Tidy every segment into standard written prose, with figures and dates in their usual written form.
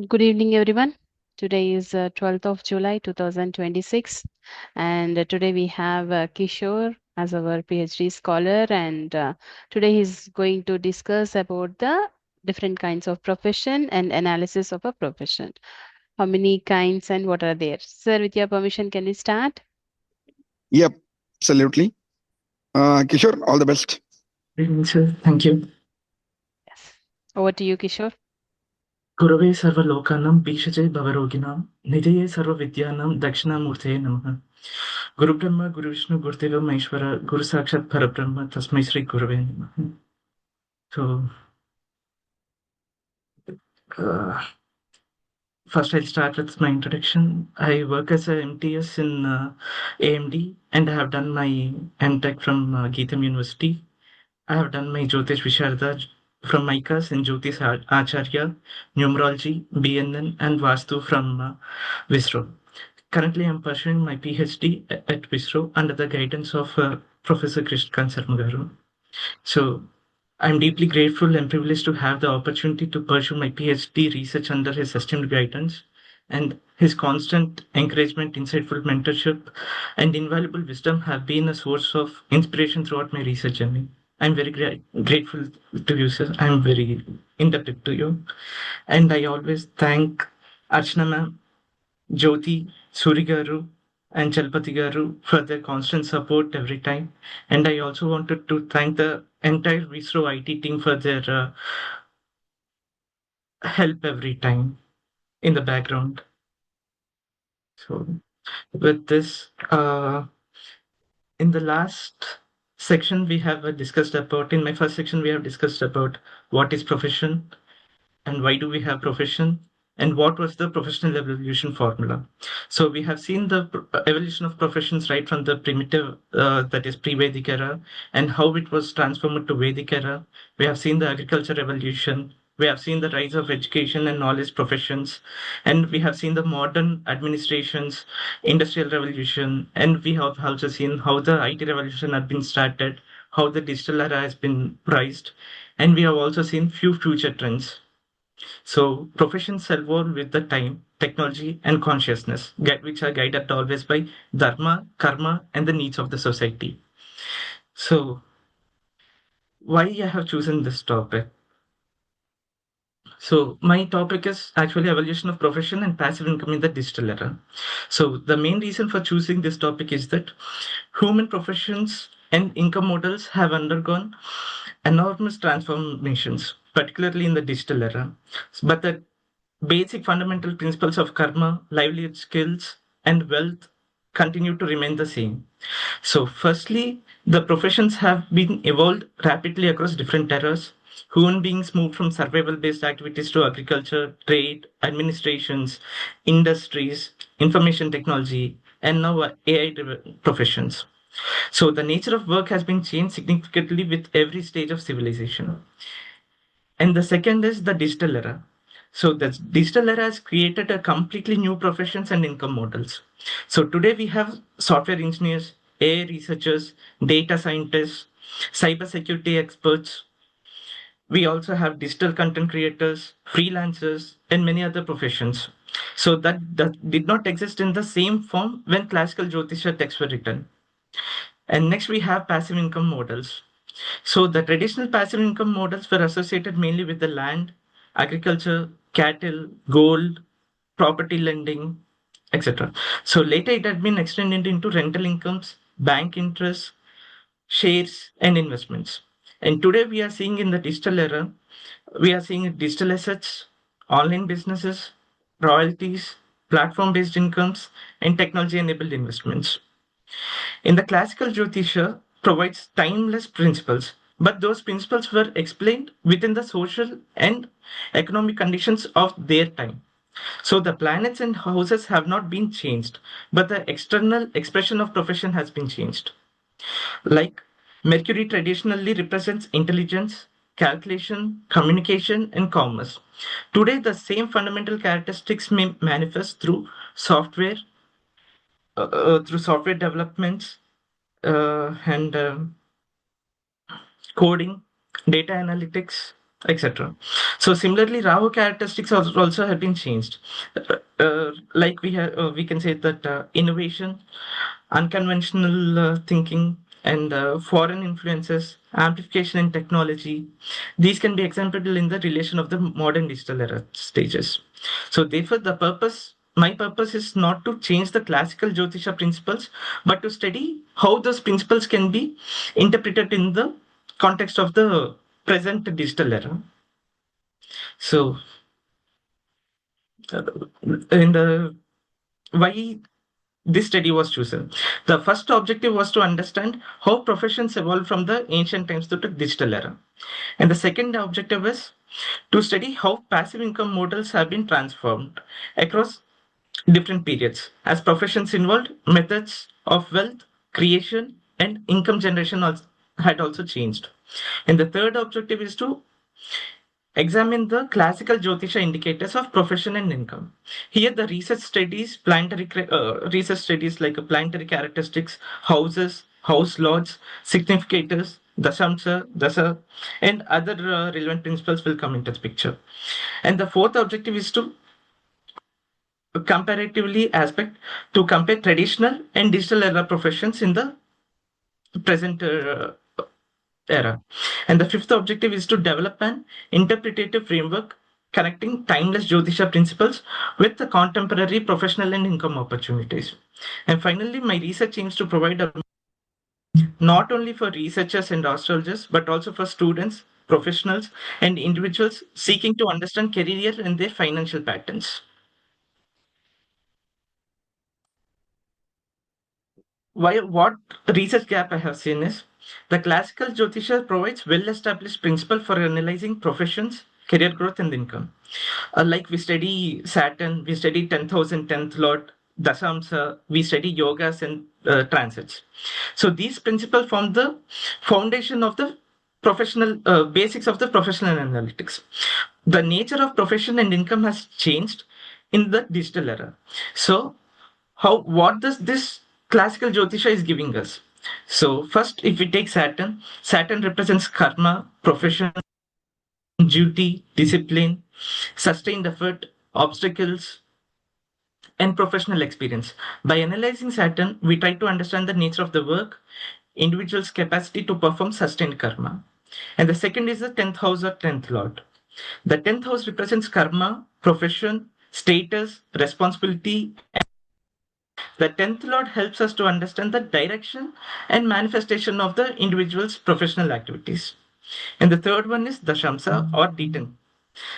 Good evening, everyone. Today is 12th of July 2026, and today we have Kishore as our PhD scholar, and today he's going to discuss about the different kinds of profession and analysis of a profession. How many kinds and what are there? Sir, with your permission, can we start? Yep, absolutely. Kishore, all the best. Good evening, sir. Thank you. Yes. Over to you, Kishore. गुरवे सर्वलोकानां भीषजे भवरोगिणां निधये सर्वविद्यानां दक्षिणामूर्तये नमः. गुरुब्रह्मा गुरुविष्णु गुरुदेवो महेश्वर गुरु साक्षात् परब्रह्म तस्मै श्री गुरवे नमः. So, uh, first I'll start with my introduction. I work as a MTS in AMD and I have done my MTech from Geetham University. I have done my Jyotish Visharda from MICAS in Jyotish Acharya, Numerology, BNN, and Vastu from Visro. Currently, I'm pursuing my PhD at Visro under the guidance of Professor Krishkan Sarmagaru. So, I'm deeply grateful and privileged to have the opportunity to pursue my PhD research under his esteemed guidance and his constant encouragement, insightful mentorship, and invaluable wisdom have been a source of inspiration throughout my research journey. I'm very grateful to you, sir. I'm very indebted to you. And I always thank Archana ma'am, Jyoti, Suri Garu, and Chalpati Garu for their constant support every time. And I also wanted to thank the entire Visro IT team for their help every time in the background. So, with this, in the last section, we have discussed about, in my first section, we have discussed about what is profession and why do we have profession and what was the professional evolution formula. So we have seen the evolution of professions right from the primitive, that is pre-Vedic era, and how it was transformed to Vedic era. We have seen the agriculture revolution. We have seen the rise of education and knowledge professions, and we have seen the modern administrations, industrial revolution, and we have also seen how the IT revolution had been started, how the digital era has been rised, and we have also seen few future trends. So professions evolve with the time, technology, and consciousness, which are guided always by dharma, karma, and the needs of the society. So why I have chosen this topic? So my topic is actually evolution of profession and passive income in the digital era. So the main reason for choosing this topic is that human professions and income models have undergone enormous transformations, particularly in the digital era. But the basic fundamental principles of karma, livelihood skills, and wealth continue to remain the same. So, firstly, the professions have been evolved rapidly across different eras. Human beings moved from survival based activities to agriculture, trade, administrations, industries, information technology, and now AI driven professions. So, the nature of work has been changed significantly with every stage of civilization. And the second is the digital era. So the digital era has created a completely new professions and income models. So today we have software engineers, AI researchers, data scientists, cybersecurity experts. We also have digital content creators, freelancers, and many other professions. So that did not exist in the same form when classical Jyotisha texts were written. And next we have passive income models. So the traditional passive income models were associated mainly with the land, agriculture, cattle, gold, property lending, etc. So later it had been extended into rental incomes, bank interest, shares, and investments. And today we are seeing in the digital era, we are seeing digital assets, online businesses, royalties, platform based incomes, and technology enabled investments. In the classical Jyotisha provides timeless principles, but those principles were explained within the social and economic conditions of their time. So the planets and houses have not been changed, but the external expression of profession has been changed. Like Mercury traditionally represents intelligence, calculation, communication, and commerce. Today, the same fundamental characteristics may manifest through software developments and coding, data analytics, etc. So similarly, Rahu characteristics also have been changed. Like we can say that innovation, unconventional thinking, and foreign influences, amplification in technology, these can be exampled in the relation of the modern digital era stages. So therefore, my purpose is not to change the classical Jyotisha principles, but to study how those principles can be interpreted in the context of the present digital era. So, uh, in the why this study was chosen. The first objective was to understand how professions evolved from the ancient times to the digital era. And the second objective is to study how passive income models have been transformed across different periods as professions involved, methods of wealth creation and income generation had also changed. And the third objective is to examine the classical Jyotisha indicators of profession and income. Here, the research studies like planetary characteristics, houses, house lots, significators, dashamsa, dasa, and other relevant principles will come into the picture. And the fourth objective is to comparatively aspect to compare traditional and digital era professions in the present era. And the fifth objective is to develop an interpretative framework connecting timeless Jyotisha principles with the contemporary professional and income opportunities. And finally, my research aims to provide a not only for researchers and astrologers, but also for students, professionals, and individuals seeking to understand career and their financial patterns. What research gap I have seen is the classical Jyotisha provides well-established principle for analyzing professions, career growth, and income. Like we study Saturn, we study 10,000 10th Lord, Dasamsa, we study yogas and transits. So these principles form the foundation of the professional basics of the professional analytics. The nature of profession and income has changed in the digital era. So how what does this classical Jyotisha is giving us? So first, if we take Saturn represents karma, profession, duty, discipline, sustained effort, obstacles, and professional experience. By analyzing Saturn, we try to understand the nature of the work, individual's capacity to perform sustained karma. And the second is the 10th house or 10th lord. The 10th house represents karma, profession, status, responsibility. The 10th lord helps us to understand the direction and manifestation of the individual's professional activities. And the third one is the Shamsa or D10.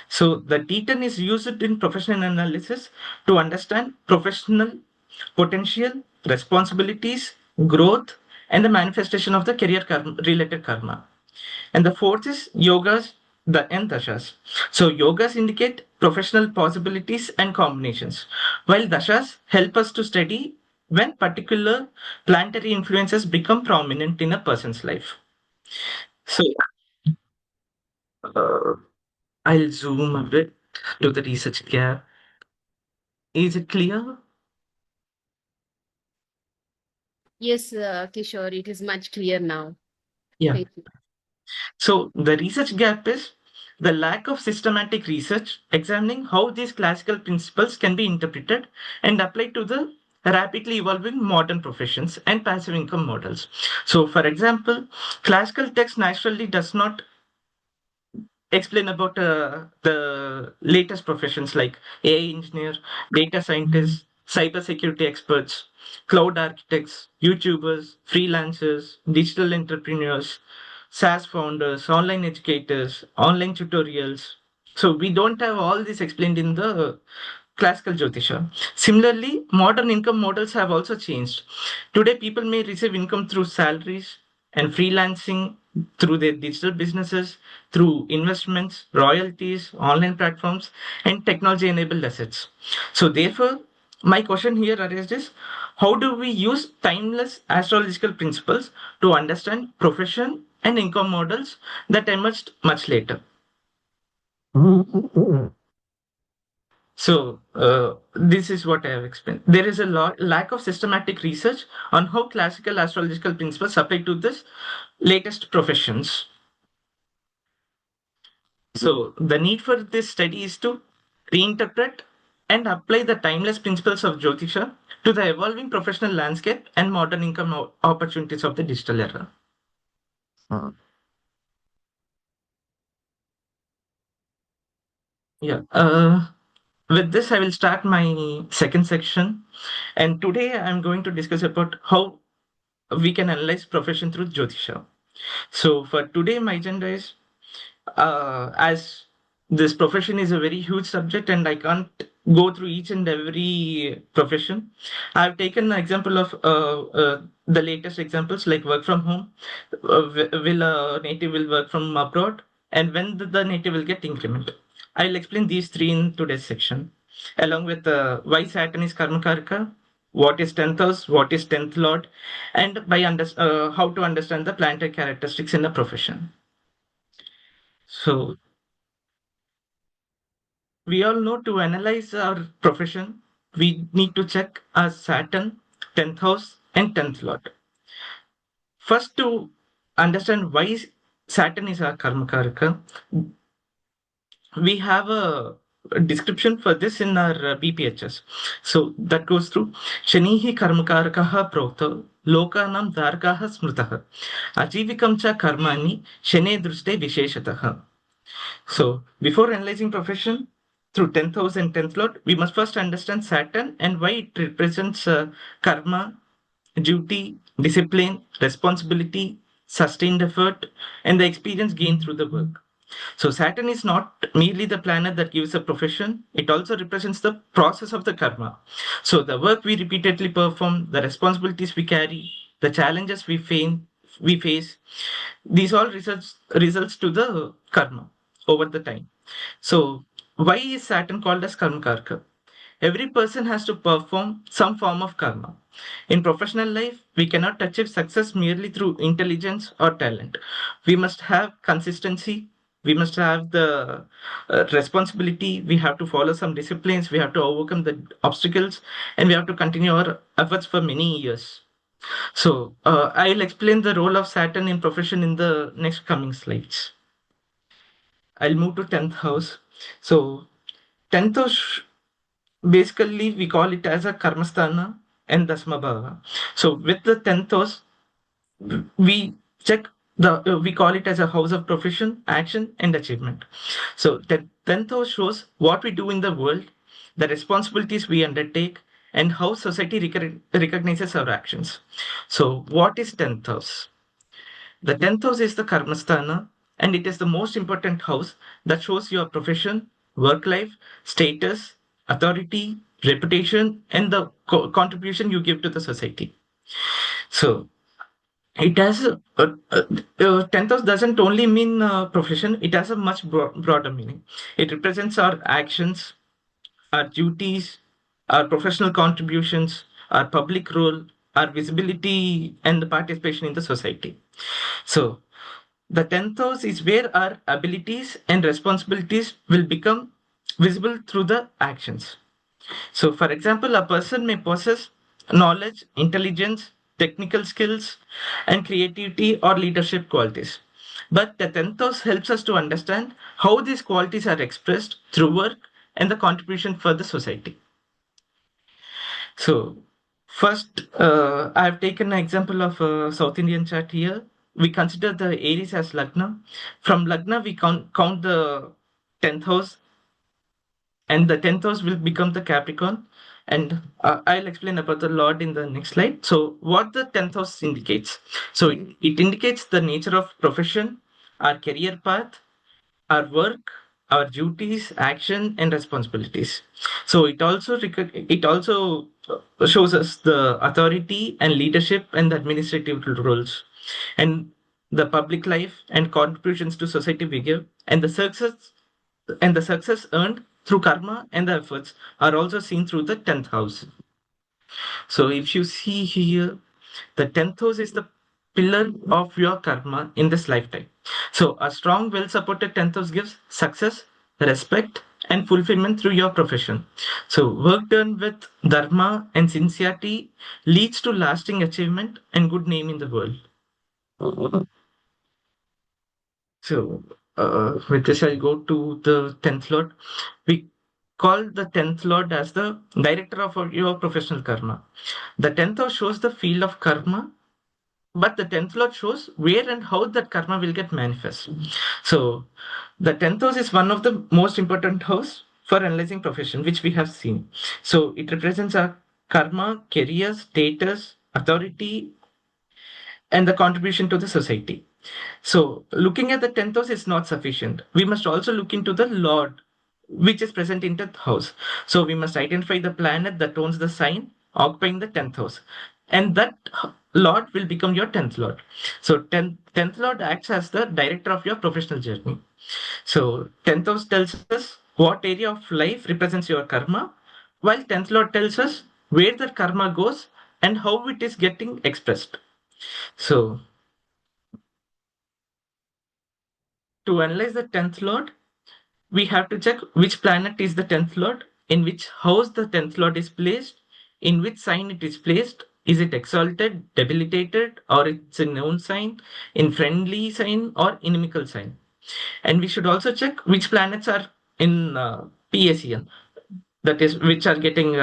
So the D10 is used in professional analysis to understand professional potential, responsibilities, growth, and the manifestation of the career related karma. And the fourth is yogas, the and dashas. So yogas indicate professional possibilities and combinations, while dashas help us to study when particular planetary influences become prominent in a person's life. So uh, I'll zoom a bit to the research gap. Is it clear? Yes, Kishore, it is much clear now. Yeah. Thank you. So the research gap is the lack of systematic research examining how these classical principles can be interpreted and applied to the rapidly evolving modern professions and passive income models. So, for example, classical text naturally does not explain about the latest professions like AI engineer, data scientists, cybersecurity experts, cloud architects, YouTubers, freelancers, digital entrepreneurs, SaaS founders, online educators, online tutorials. So we don't have all this explained in the classical Jyotisha. Similarly, modern income models have also changed. Today, people may receive income through salaries and freelancing, through their digital businesses, through investments, royalties, online platforms, and technology enabled assets. So, therefore, my question here arises, how do we use timeless astrological principles to understand profession and income models that emerged much later? So, this is what I have explained. There is a lack of systematic research on how classical astrological principles apply to this latest professions. So the need for this study is to reinterpret and apply the timeless principles of Jyotisha to the evolving professional landscape and modern income opportunities of the digital era. Uh, Yeah. With this, I will start my second section. And today I'm going to discuss about how we can analyze profession through Jyotisha. So for today, my agenda is as this profession is a very huge subject and I can't go through each and every profession. I've taken an example of the latest examples like work from home. Will a native will work from abroad, and when the native will get increment. I'll explain these three in today's section, along with why Saturn is Karmakarika, what is 10th house, what is 10th lord, and how to understand the planetary characteristics in the profession. So we all know to analyze our profession, we need to check our Saturn, 10th house, and 10th lord. First, to understand why Saturn is our Karmakarika, we have a description for this in our BPHS. So that goes through Shanihi Karmakarakaha Prota Lokanam Dargaha Smrutaha Ajivikam cha Karmani Shane Druste Visheshataha. So, before analyzing profession through 10th house and 10th lord, we must first understand Saturn and why it represents karma, duty, discipline, responsibility, sustained effort, and the experience gained through the work. So, Saturn is not merely the planet that gives a profession, it also represents the process of the karma. So, the work we repeatedly perform, the responsibilities we carry, the challenges we face, these all results to the karma over the time. So, why is Saturn called as karma karka? Every person has to perform some form of karma. In professional life, we cannot achieve success merely through intelligence or talent. We must have consistency. We must have the responsibility. We have to follow some disciplines. We have to overcome the obstacles, and we have to continue our efforts for many years. So, I'll explain the role of Saturn in profession in the next coming slides. I'll move to 10th house. So, 10th house, basically, we call it as a Karmasthana and Dasmabhava. So, with the 10th house, we check we call it as a house of profession, action, and achievement. So, the 10th house shows what we do in the world, the responsibilities we undertake, and how society recognizes our actions. So, what is 10th house? The 10th house is the Karmasthana, and it is the most important house that shows your profession, work life, status, authority, reputation, and the contribution you give to the society. So, it has 10th house doesn't only mean profession, it has a much broader meaning. It represents our actions, our duties, our professional contributions, our public role, our visibility, and the participation in the society. So, the 10th house is where our abilities and responsibilities will become visible through the actions. So, for example, a person may possess knowledge, intelligence, technical skills, and creativity or leadership qualities. But the 10th house helps us to understand how these qualities are expressed through work and the contribution for the society. So, first, I have taken an example of a South Indian chart here. We consider the Aries as Lagna. From Lagna, we count the 10th house, and the 10th house will become the Capricorn. And I'll explain about the Lord in the next slide. So, what the 10th house indicates? So, it indicates the nature of profession, our career path, our work, our duties, action, and responsibilities. So it also shows us the authority and leadership and the administrative roles, and the public life and contributions to society we give, and the success earned through karma and the efforts are also seen through the 10th house. So if you see here, the 10th house is the pillar of your karma in this lifetime. So a strong, well-supported 10th house gives success, respect, and fulfillment through your profession. So work done with dharma and sincerity leads to lasting achievement and good name in the world. So with this, I'll go to the 10th Lord. We call the 10th Lord as the director of your professional karma. The 10th house shows the field of karma, but the 10th Lord shows where and how that karma will get manifest. So, the 10th house is one of the most important house for analyzing profession, which we have seen. So, it represents our karma, career, status, authority, and the contribution to the society. So, looking at the 10th house is not sufficient. We must also look into the Lord, which is present in 10th house. So, we must identify the planet that owns the sign occupying the 10th house. And that Lord will become your 10th Lord. So, 10th Lord acts as the director of your professional journey. So, 10th house tells us what area of life represents your karma, while 10th Lord tells us where the karma goes and how it is getting expressed. So, to analyze the 10th Lord, we have to check which planet is the 10th Lord, in which house the 10th Lord is placed, in which sign it is placed. Is it exalted, debilitated, or it's a known sign, in friendly sign, or inimical sign? And we should also check which planets are in PACN, that is, which are getting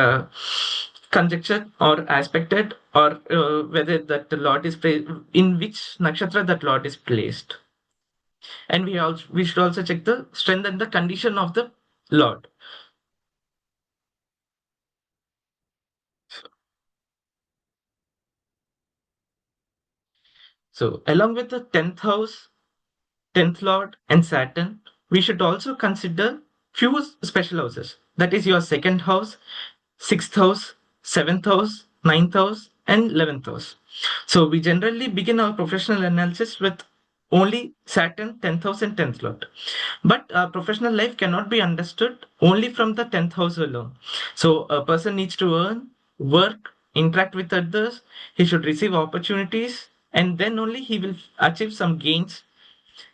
conjectured or aspected, or whether that the Lord is in which nakshatra that Lord is placed. And we should also check the strength and the condition of the Lord. So, along with the 10th house, 10th Lord, and Saturn, we should also consider few special houses. That is your second house, sixth house, seventh house, ninth house, and 11th house. So, we generally begin our professional analysis with only Saturn, 10th house, and 10th Lord. But professional life cannot be understood only from the 10th house alone. So, a person needs to earn, work, interact with others, he should receive opportunities, and then only he will achieve some gains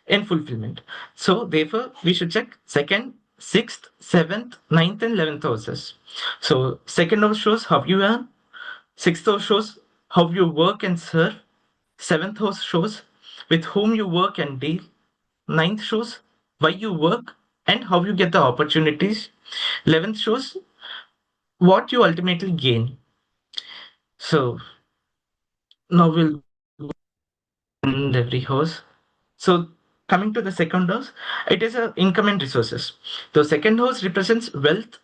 and fulfillment. So, therefore, we should check second, sixth, seventh, ninth, and 11th houses. So, second house shows how you earn, sixth house shows how you work and serve, seventh house shows with whom you work and deal, ninth shows why you work and how you get the opportunities, 11th shows what you ultimately gain. So, now we'll go in every house. So, coming to the second house, it is a income and resources. The second house represents wealth,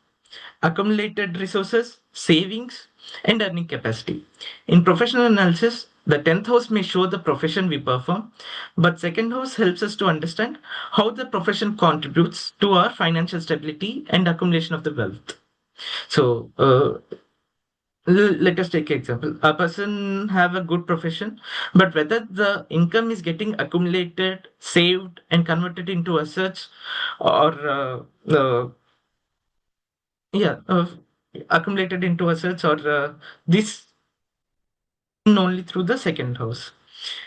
accumulated resources, savings, and earning capacity. In professional analysis, the 10th house may show the profession we perform, but second house helps us to understand how the profession contributes to our financial stability and accumulation of the wealth. So, let us take example. A person have a good profession, but whether the income is getting accumulated, saved, and converted into assets, or yeah, accumulated into assets, or this only through the second house.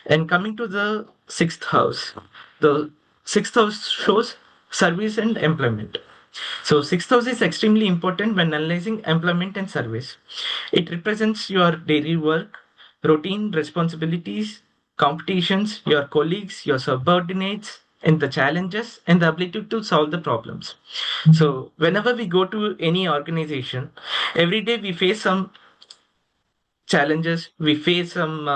And coming to the sixth house, the sixth house shows service and employment. So, sixth house is extremely important when analyzing employment and service. It represents your daily work, routine responsibilities, competitions, your colleagues, your subordinates, and the challenges and the ability to solve the problems. So, whenever we go to any organization, every day we face some challenges, we face some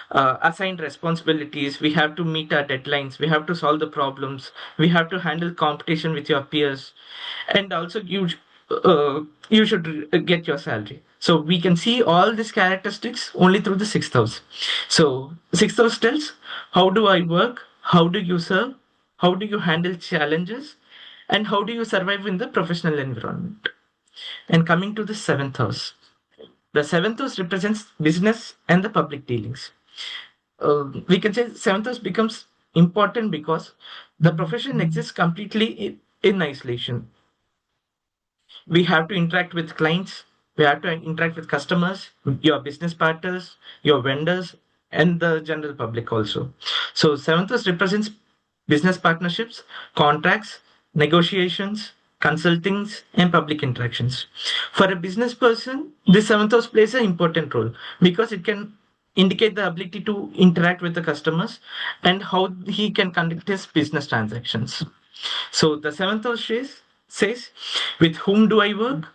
assigned responsibilities, we have to meet our deadlines, we have to solve the problems, we have to handle competition with your peers, and also you should get your salary. So we can see all these characteristics only through the sixth house. So sixth house tells how do I work, how do you serve, how do you handle challenges, and how do you survive in the professional environment. And coming to the seventh house, the seventh house represents business and the public dealings. We can say seventh house becomes important because the profession exists completely in isolation. We have to interact with clients, we have to interact with customers, your business partners, your vendors, and the general public also. So, seventh house represents business partnerships, contracts, negotiations, consultings, and public interactions. For a business person, this seventh house plays an important role because it can indicate the ability to interact with the customers and how he can conduct his business transactions. So the seventh house says, with whom do I work?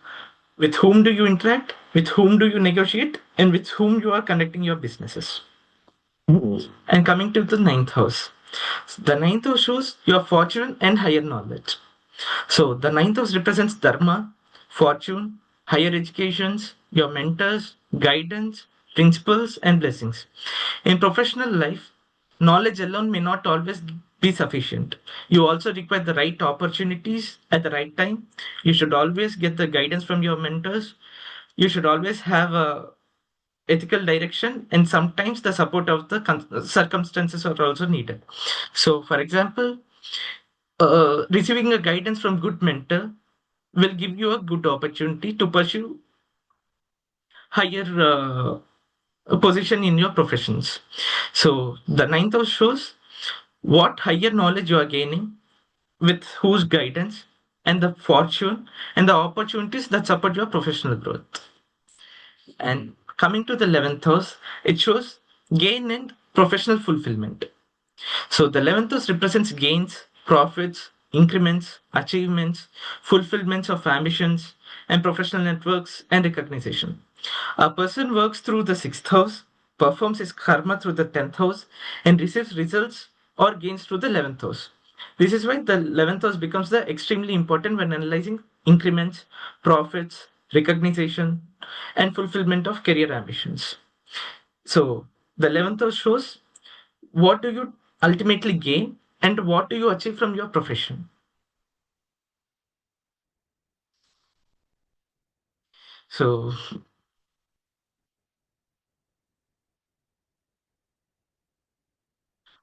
With whom do you interact? With whom do you negotiate? And with whom you are conducting your businesses. And coming to the ninth house. The ninth house shows your fortune and higher knowledge. So the ninth house represents dharma, fortune, higher educations, your mentors, guidance, principles, and blessings. In professional life, knowledge alone may not always be sufficient. You also require the right opportunities at the right time. You should always get the guidance from your mentors. You should always have a ethical direction, and sometimes the support of the circumstances are also needed. So for example, receiving a guidance from good mentor will give you a good opportunity to pursue higher position in your professions. So the ninth house shows what higher knowledge you are gaining, with whose guidance, and the fortune and the opportunities that support your professional growth. And coming to the 11th house, it shows gain and professional fulfillment. So the 11th house represents gains, profits, increments, achievements, fulfillments of ambitions, and professional networks and recognition. A person works through the 6th house, performs his karma through the 10th house, and receives results or gains through the 11th house. This is why the 11th house becomes the extremely important when analyzing increments, profits, recognition, and fulfillment of career ambitions. So the 11th house shows what do you ultimately gain and what do you achieve from your profession. So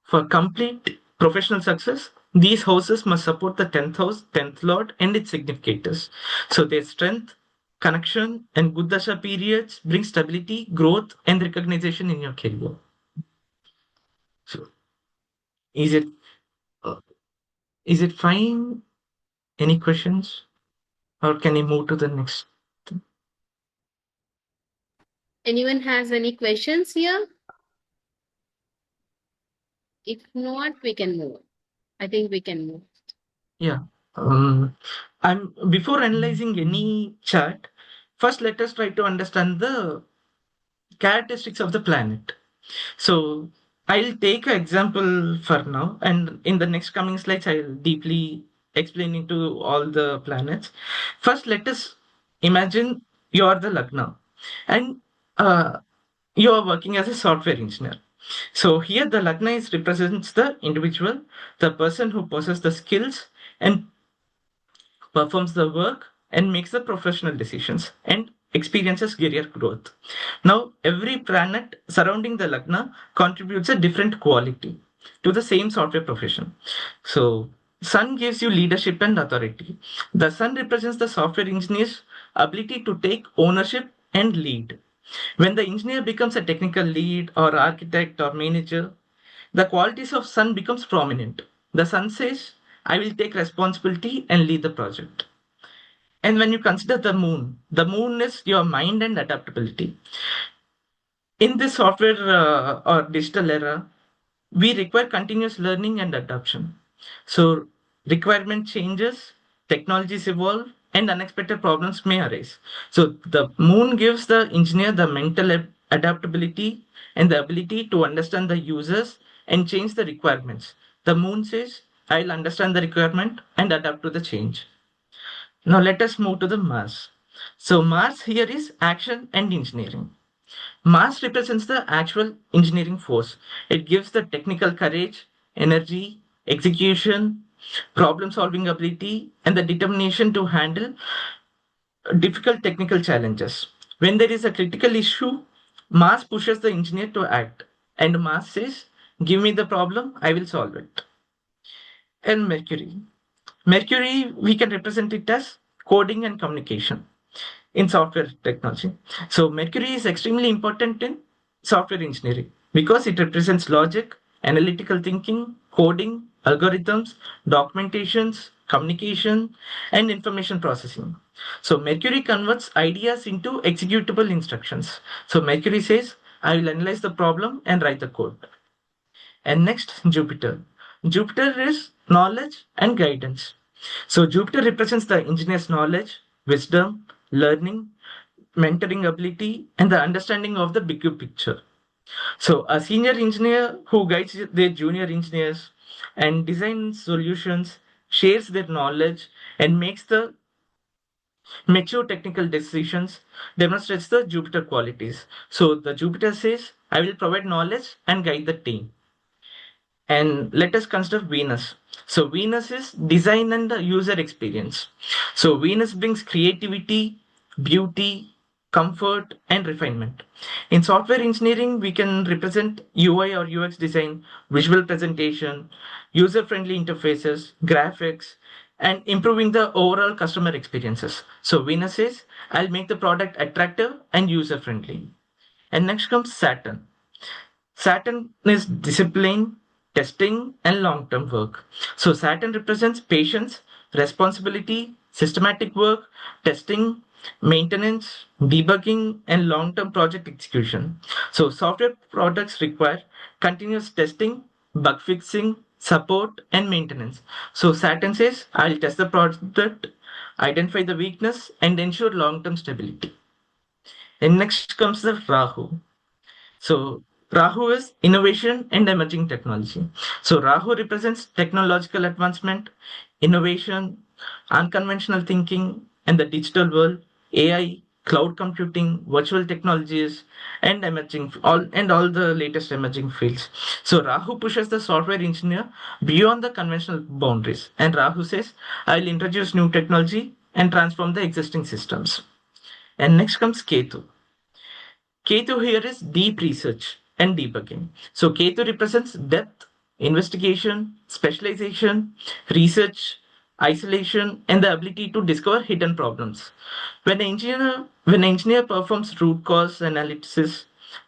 for complete professional success, these houses must support the 10th house, 10th lord, and its significators. So their strength, connection, and good dasha periods bring stability, growth, and recognition in your career. So is it uh, is it fine? Any questions, or can you move to the next? Anyone has any questions here? If not, we can move. I think we can move. Yeah. I'm before analyzing any chart, first let us try to understand the characteristics of the planet. So I'll take an example for now, and in the next coming slides, I'll deeply explain into all the planets. First, let us imagine you are the Lagna, and uh, you are working as a software engineer. So here the Lagna is represents the individual, the person who possesses the skills and performs the work and makes the professional decisions and experiences career growth. Now, every planet surrounding the Lagna contributes a different quality to the same software profession. So, Sun gives you leadership and authority. The Sun represents the software engineer's ability to take ownership and lead. When the engineer becomes a technical lead or architect or manager, the qualities of Sun becomes prominent. The Sun says, I will take responsibility and lead the project. And when you consider the moon is your mind and adaptability. In this software or digital era, we require continuous learning and adoption. So requirement changes, technologies evolve, and unexpected problems may arise. So the moon gives the engineer the mental adaptability and the ability to understand the users and change the requirements. The moon says, I'll understand the requirement and adapt to the change. Now let us move to the Mars. So Mars here is action and engineering. Mars represents the actual engineering force. It gives the technical courage, energy, execution, problem solving ability, and the determination to handle difficult technical challenges. When there is a critical issue, Mars pushes the engineer to act, and Mars says, give me the problem, I will solve it. And Mercury. Mercury, we can represent it as coding and communication in software technology. So Mercury is extremely important in software engineering because it represents logic, analytical thinking, coding, algorithms, documentations, communication, and information processing. So Mercury converts ideas into executable instructions. So Mercury says, I will analyze the problem and write the code. And next, Jupiter. Jupiter is knowledge and guidance. So Jupiter represents the engineer's knowledge, wisdom, learning, mentoring ability, and the understanding of the bigger picture. So a senior engineer who guides their junior engineers and designs solutions, shares their knowledge, and makes the mature technical decisions demonstrates the Jupiter qualities. So the Jupiter says, I will provide knowledge and guide the team. And let us consider Venus. So Venus is design and the user experience. So Venus brings creativity, beauty, comfort, and refinement. In software engineering, we can represent UI or UX design, visual presentation, user-friendly interfaces, graphics, and improving the overall customer experiences. So Venus says, I'll make the product attractive and user-friendly. And next comes Saturn. Saturn is discipline, testing, and long term work. So, Saturn represents patience, responsibility, systematic work, testing, maintenance, debugging, and long term project execution. So, software products require continuous testing, bug fixing, support, and maintenance. So, Saturn says, I'll test the product, identify the weakness, and ensure long term stability. And next comes the Rahu. So Rahu is innovation and emerging technology. So Rahu represents technological advancement, innovation, unconventional thinking, and the digital world, AI, cloud computing, virtual technologies, and all the latest emerging fields. So Rahu pushes the software engineer beyond the conventional boundaries. And Rahu says, I'll introduce new technology and transform the existing systems. And next comes Ketu. Ketu here is deep research and debugging. So Ketu represents depth, investigation, specialization, research, isolation, and the ability to discover hidden problems. When an engineer performs root cause analysis,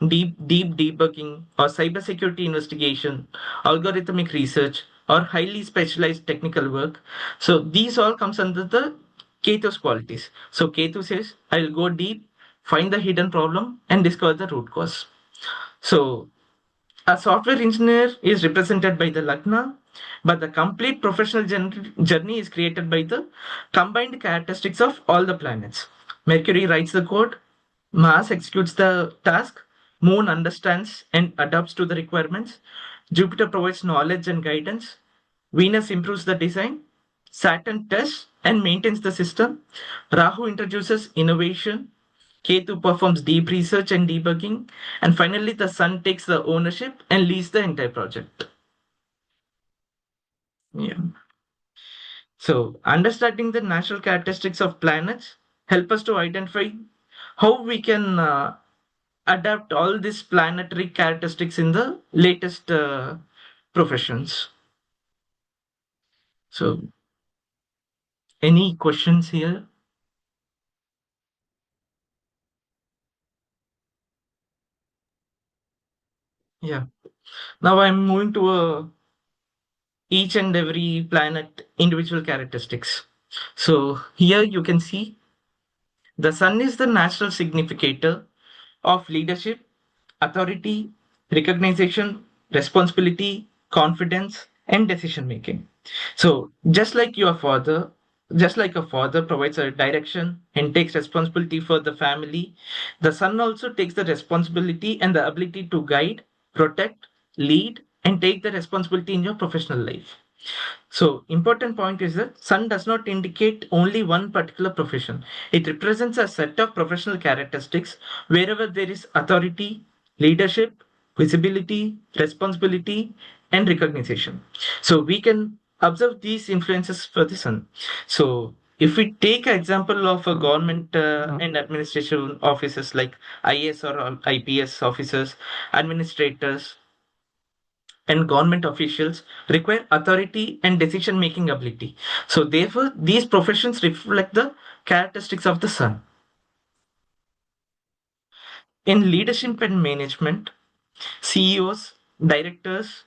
deep debugging, or cybersecurity investigation, algorithmic research, or highly specialized technical work, so these all comes under the Ketu's qualities. So Ketu says, I'll go deep, find the hidden problem, and discover the root cause. So a software engineer is represented by the Lagna, but the complete professional journey is created by the combined characteristics of all the planets. Mercury writes the code, Mars executes the task, Moon understands and adapts to the requirements, Jupiter provides knowledge and guidance, Venus improves the design, Saturn tests and maintains the system, Rahu introduces innovation, Ketu performs deep research and debugging, and finally the Sun takes the ownership and leads the entire project. Yeah. So understanding the natural characteristics of planets help us to identify how we can adapt all these planetary characteristics in the latest professions. So any questions here? Yeah. Now I'm moving to each and every planet individual characteristics. So here you can see the sun is the natural significator of leadership, authority, recognition, responsibility, confidence, and decision making. So just like a father provides a direction and takes responsibility for the family, the son also takes the responsibility and the ability to guide, protect, lead, and take the responsibility in your professional life. So important point is that sun does not indicate only one particular profession. It represents a set of professional characteristics wherever there is authority, leadership, visibility, responsibility, and recognition. So we can observe these influences for the sun. So if we take an example of a government and administration officers like IAS or IPS officers, administrators, and government officials require authority and decision making ability. So, therefore, these professions reflect the characteristics of the sun. In leadership and management, CEOs, directors,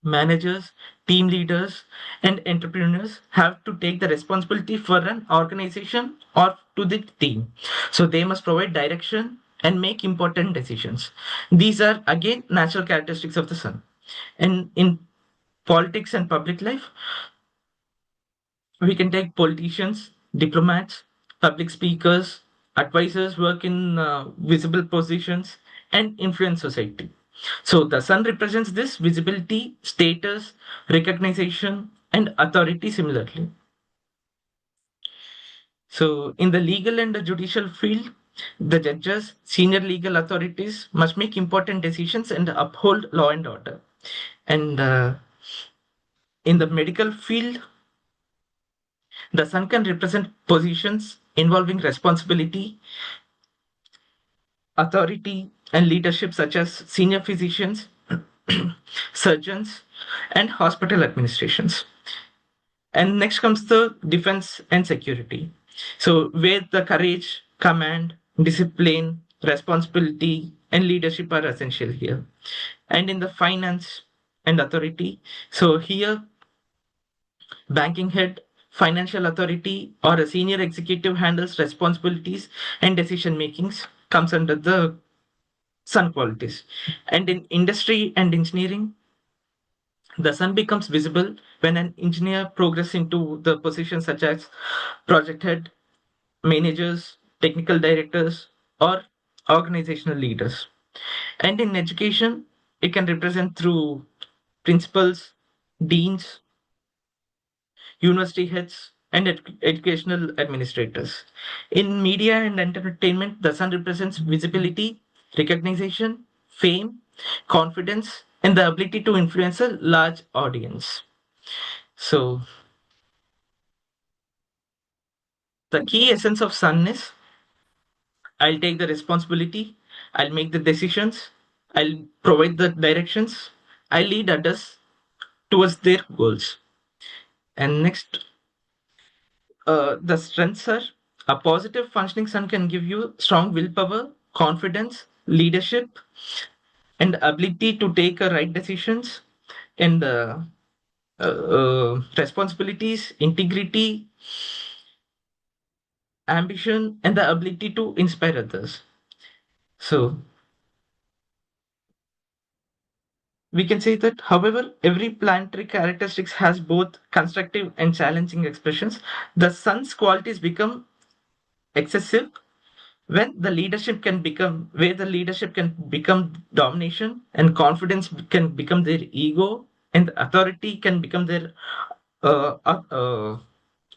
managers, team leaders, and entrepreneurs have to take the responsibility for an organization or to the team. So, they must provide direction and make important decisions. These are again natural characteristics of the sun. And in politics and public life, we can take politicians, diplomats, public speakers, advisors work in visible positions and influence society. So the sun represents this visibility, status, recognition, and authority similarly. So in the legal and the judicial field, the judges, senior legal authorities must make important decisions and uphold law and order. And in the medical field, the sun can represent positions involving responsibility, authority, and leadership, such as senior physicians, surgeons, and hospital administrations. And next comes the defense and security. So, where the courage, command, discipline, responsibility, and leadership are essential here. And in the finance and authority, so here banking head, financial authority, or a senior executive handles responsibilities and decision makings comes under the sun qualities. And in industry and engineering, the sun becomes visible when an engineer progresses into the positions such as project head, managers, technical directors, or organizational leaders. And in education, it can represent through principals, deans, university heads, and educational administrators. In media and entertainment, the sun represents visibility, recognition, fame, confidence, and the ability to influence a large audience. So, the key essence of sun is I'll take the responsibility, I'll make the decisions, I'll provide the directions, I lead others towards their goals. And next, the strengths are a positive functioning sun can give you strong willpower, confidence, leadership, and ability to take right decisions, and responsibilities, integrity, ambition, and the ability to inspire others. So we can say that, however, every planetary characteristics has both constructive and challenging expressions. The sun's qualities become excessive when the leadership can become where the leadership can become domination, and confidence can become their ego, and authority can become their uh, uh, uh,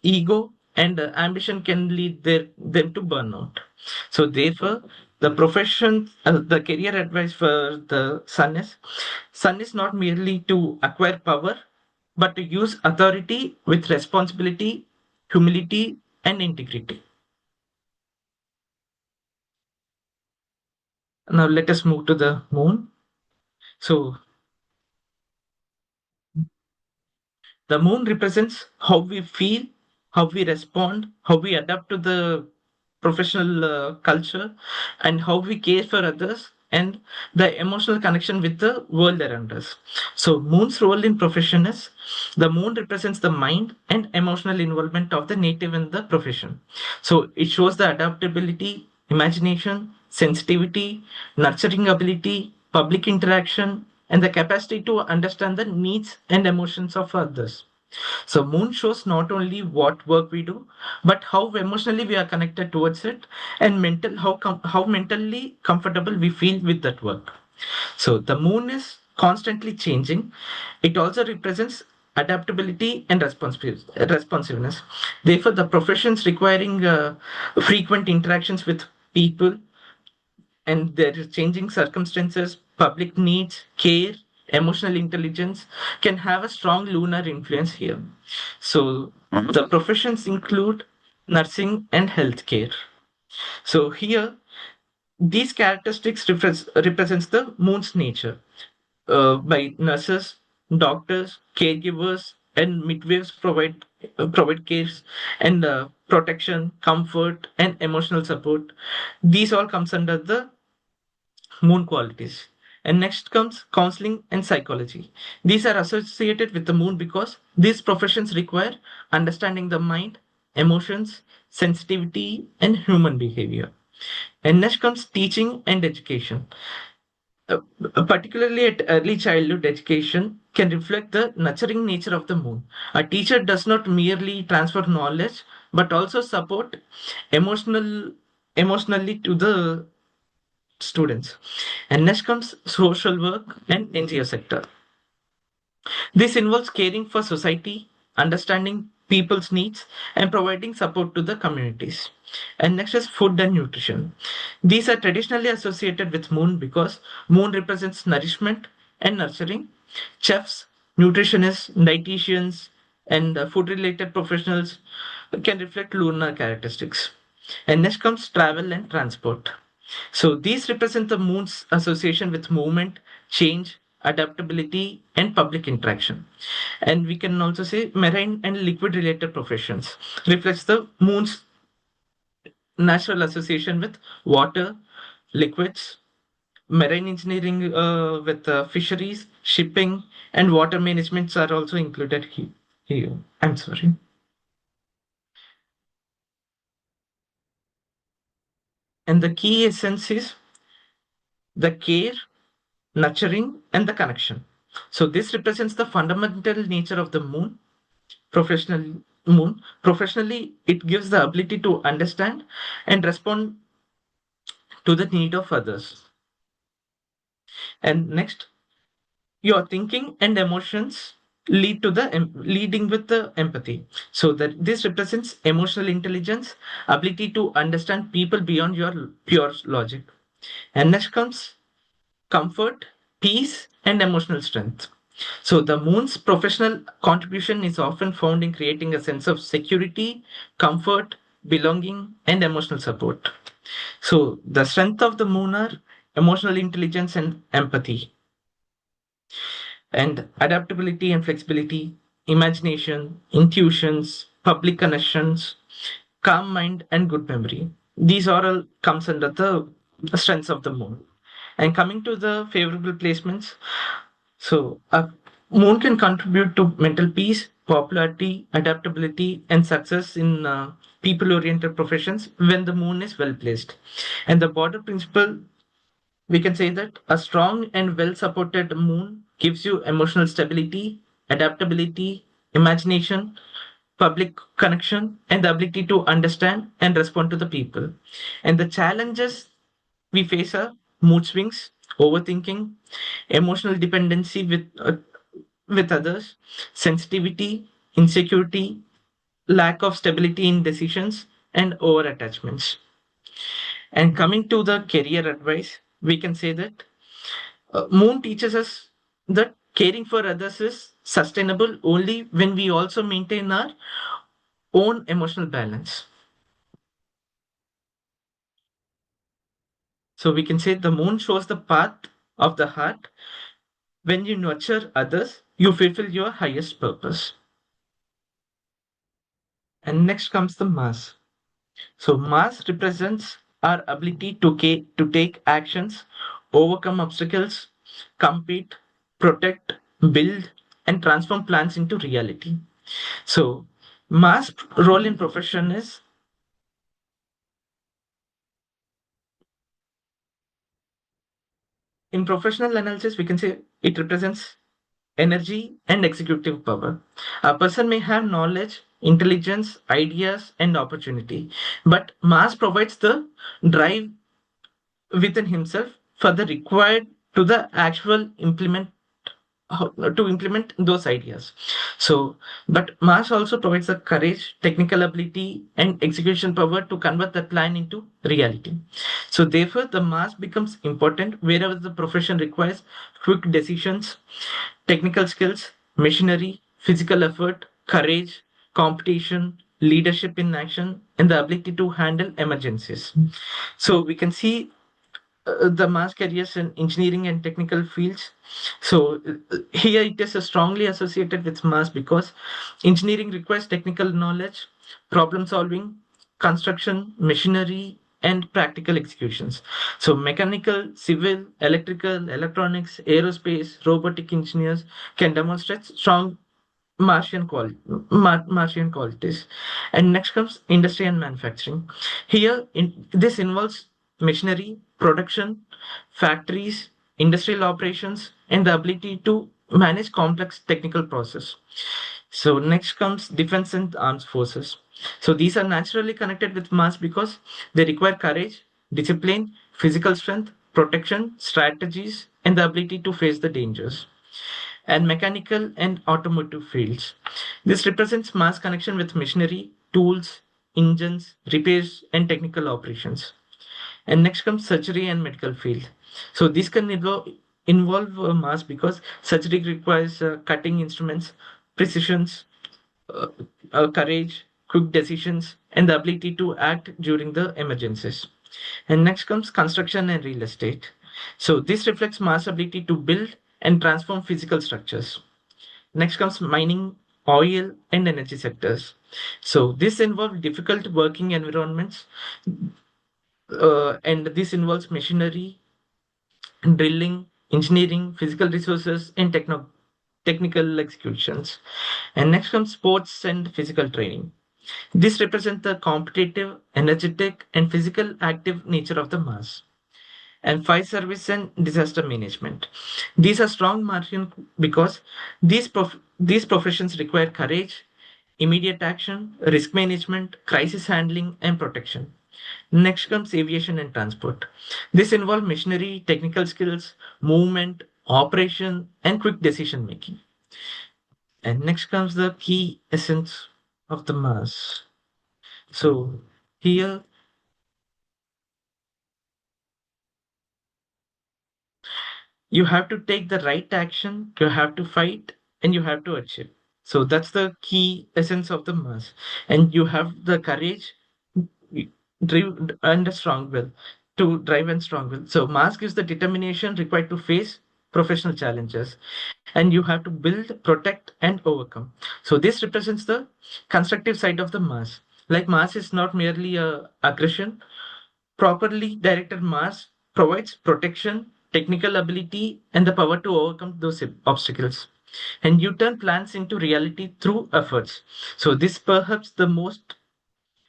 ego, and ambition can lead them to burnout. So therefore, the career advice for the sun is not merely to acquire power, but to use authority with responsibility, humility, and integrity. Now let us move to the moon. So the moon represents how we feel, how we respond, how we adapt to the professional culture, and how we care for others, and the emotional connection with the world around us. So, moon's role in profession is the moon represents the mind and emotional involvement of the native in the profession. So, it shows the adaptability, imagination, sensitivity, nurturing ability, public interaction, and the capacity to understand the needs and emotions of others. So moon shows not only what work we do, but how emotionally we are connected towards it, and how mentally comfortable we feel with that work. So the moon is constantly changing. It also represents adaptability and responsiveness. Therefore, the professions requiring frequent interactions with people and their changing circumstances, public needs, care, emotional intelligence can have a strong lunar influence here. So the professions include nursing and healthcare. So here, these characteristics represents the moon's nature by nurses, doctors, caregivers, and midwives provide cares and protection, comfort, and emotional support. These all comes under the moon qualities. And next comes counseling and psychology. These are associated with the moon because these professions require understanding the mind, emotions, sensitivity, and human behavior. And next comes teaching and education. Uh, Particularly at early childhood education, can reflect the nurturing nature of the moon. A teacher does not merely transfer knowledge, but also support emotional emotionally to the students. And next comes social work and NGO sector. This involves caring for society, understanding people's needs, and providing support to the communities. And next is food and nutrition. These are traditionally associated with moon because moon represents nourishment and nurturing. Chefs, nutritionists, dietitians, and food related professionals can reflect lunar characteristics. And next comes travel and transport. So these represent the moon's association with movement, change, adaptability, and public interaction. And we can also say marine and liquid related professions reflects the moon's natural association with water, liquids, marine engineering with fisheries, shipping, and water management are also included here. I'm sorry. And the key essence is the care, nurturing, and the connection. So this represents the fundamental nature of the moon. Professionally, it gives the ability to understand and respond to the need of others. And next, your thinking and emotions leading with the empathy. So that this represents emotional intelligence, ability to understand people beyond your pure logic. And next comes comfort, peace, and emotional strength. So, the moon's professional contribution is often found in creating a sense of security, comfort, belonging, and emotional support. So, the strength of the moon are emotional intelligence and empathy, and adaptability and flexibility, imagination, intuitions, public connections, calm mind, and good memory. These are all comes under the strengths of the moon. And coming to the favorable placements, so a moon can contribute to mental peace, popularity, adaptability, and success in people-oriented professions when the moon is well placed. And the border principle, we can say that a strong and well-supported moon gives you emotional stability, adaptability, imagination, public connection, and the ability to understand and respond to the people. And the challenges we face are mood swings, overthinking, emotional dependency with others, sensitivity, insecurity, lack of stability in decisions, and over attachments. And coming to the career advice, we can say that Moon teaches us that caring for others is sustainable only when we also maintain our own emotional balance. So we can say the moon shows the path of the heart. When you nurture others, you fulfill your highest purpose. And next comes the Mars. So Mars represents our ability to take actions, overcome obstacles, compete, protect, build, and transform plans into reality. So Mars' role in profession is in professional analysis, we can say it represents energy and executive power. A person may have knowledge, intelligence, ideas, and opportunity, but Mars provides the drive within himself for the required to the actual to implement those ideas. So but Mars also provides the courage, technical ability, and execution power to convert that plan into reality. So therefore the Mars becomes important wherever the profession requires quick decisions, technical skills, machinery, physical effort, courage, competition, leadership in action, and the ability to handle emergencies. So we can see the mass careers in engineering and technical fields. So here it is strongly associated with mass because engineering requires technical knowledge, problem solving, construction, machinery, and practical executions. So mechanical, civil, electrical, electronics, aerospace, robotic engineers can demonstrate strong Martian qualities. And next comes industry and manufacturing. Here, this involves machinery, production, factories, industrial operations, and the ability to manage complex technical process. So next comes defense and armed forces. So these are naturally connected with mass because they require courage, discipline, physical strength, protection, strategies, and the ability to face the dangers. And mechanical and automotive fields. This represents mass connection with machinery, tools, engines, repairs, and technical operations. And next comes surgery and medical field. So this can involve mass because surgery requires cutting instruments, precisions, uh, courage, quick decisions, and the ability to act during the emergencies. And next comes construction and real estate. So this reflects mass ability to build and transform physical structures. Next comes mining, oil, and energy sectors. So this involves difficult working environments, and this involves machinery, drilling, engineering, physical resources, and technical executions. And next comes sports and physical training. This represents the competitive, energetic, and physical active nature of the mass. And fire service and disaster management. These are strong margin because these professions require courage, immediate action, risk management, crisis handling, and protection. Next comes aviation and transport. This involves machinery, technical skills, movement, operation, and quick decision making. And next comes the key essence of the mass. So here you have to take the right action, you have to fight, and you have to achieve. So that's the key essence of the mass. And you have the courage, drive, and a strong will to drive and strong will. So mass gives the determination required to face professional challenges, and you have to build, protect, and overcome. So this represents the constructive side of the mass. Like mass is not merely a aggression. Properly directed mass provides protection, technical ability, and the power to overcome those obstacles. And you turn plans into reality through efforts. So this perhaps the most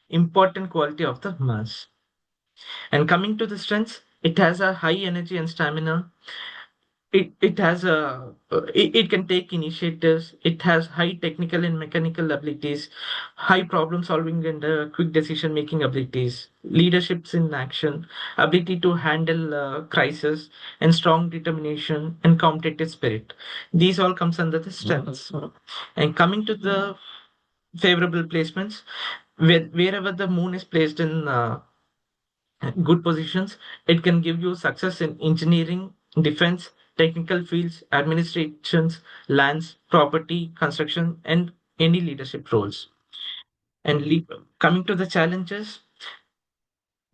important quality of the mass. And coming to the strengths, it has a high energy and stamina. It has it can take initiatives. It has high technical and mechanical abilities, high problem solving and quick decision making abilities, leaderships in action, ability to handle crisis, and strong determination and competitive spirit. These all comes under the strengths. And coming to the favorable placements, wherever the moon is placed in good positions, it can give you success in engineering, defense, technical fields, administrations, lands, property, construction, and any leadership roles. And coming to the challenges,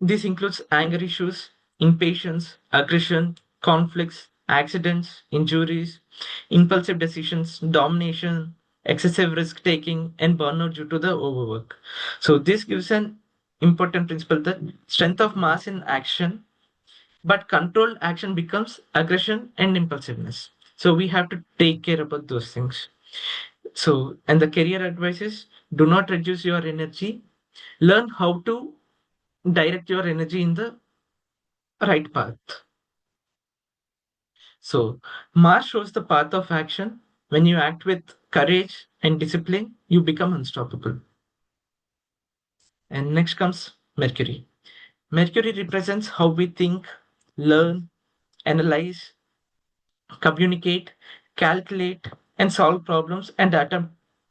this includes anger issues, impatience, aggression, conflicts, accidents, injuries, impulsive decisions, domination, excessive risk taking, and burnout due to the overwork. So, this gives an important principle that strength of mass in action, but controlled action becomes aggression and impulsiveness. So, we have to take care about those things. So, and the career advice is do not reduce your energy, learn how to direct your energy in the right path. So, Mars shows the path of action. When you act with courage and discipline, you become unstoppable. And next comes Mercury. Mercury represents how we think, learn, analyze, communicate, calculate, and solve problems and adapt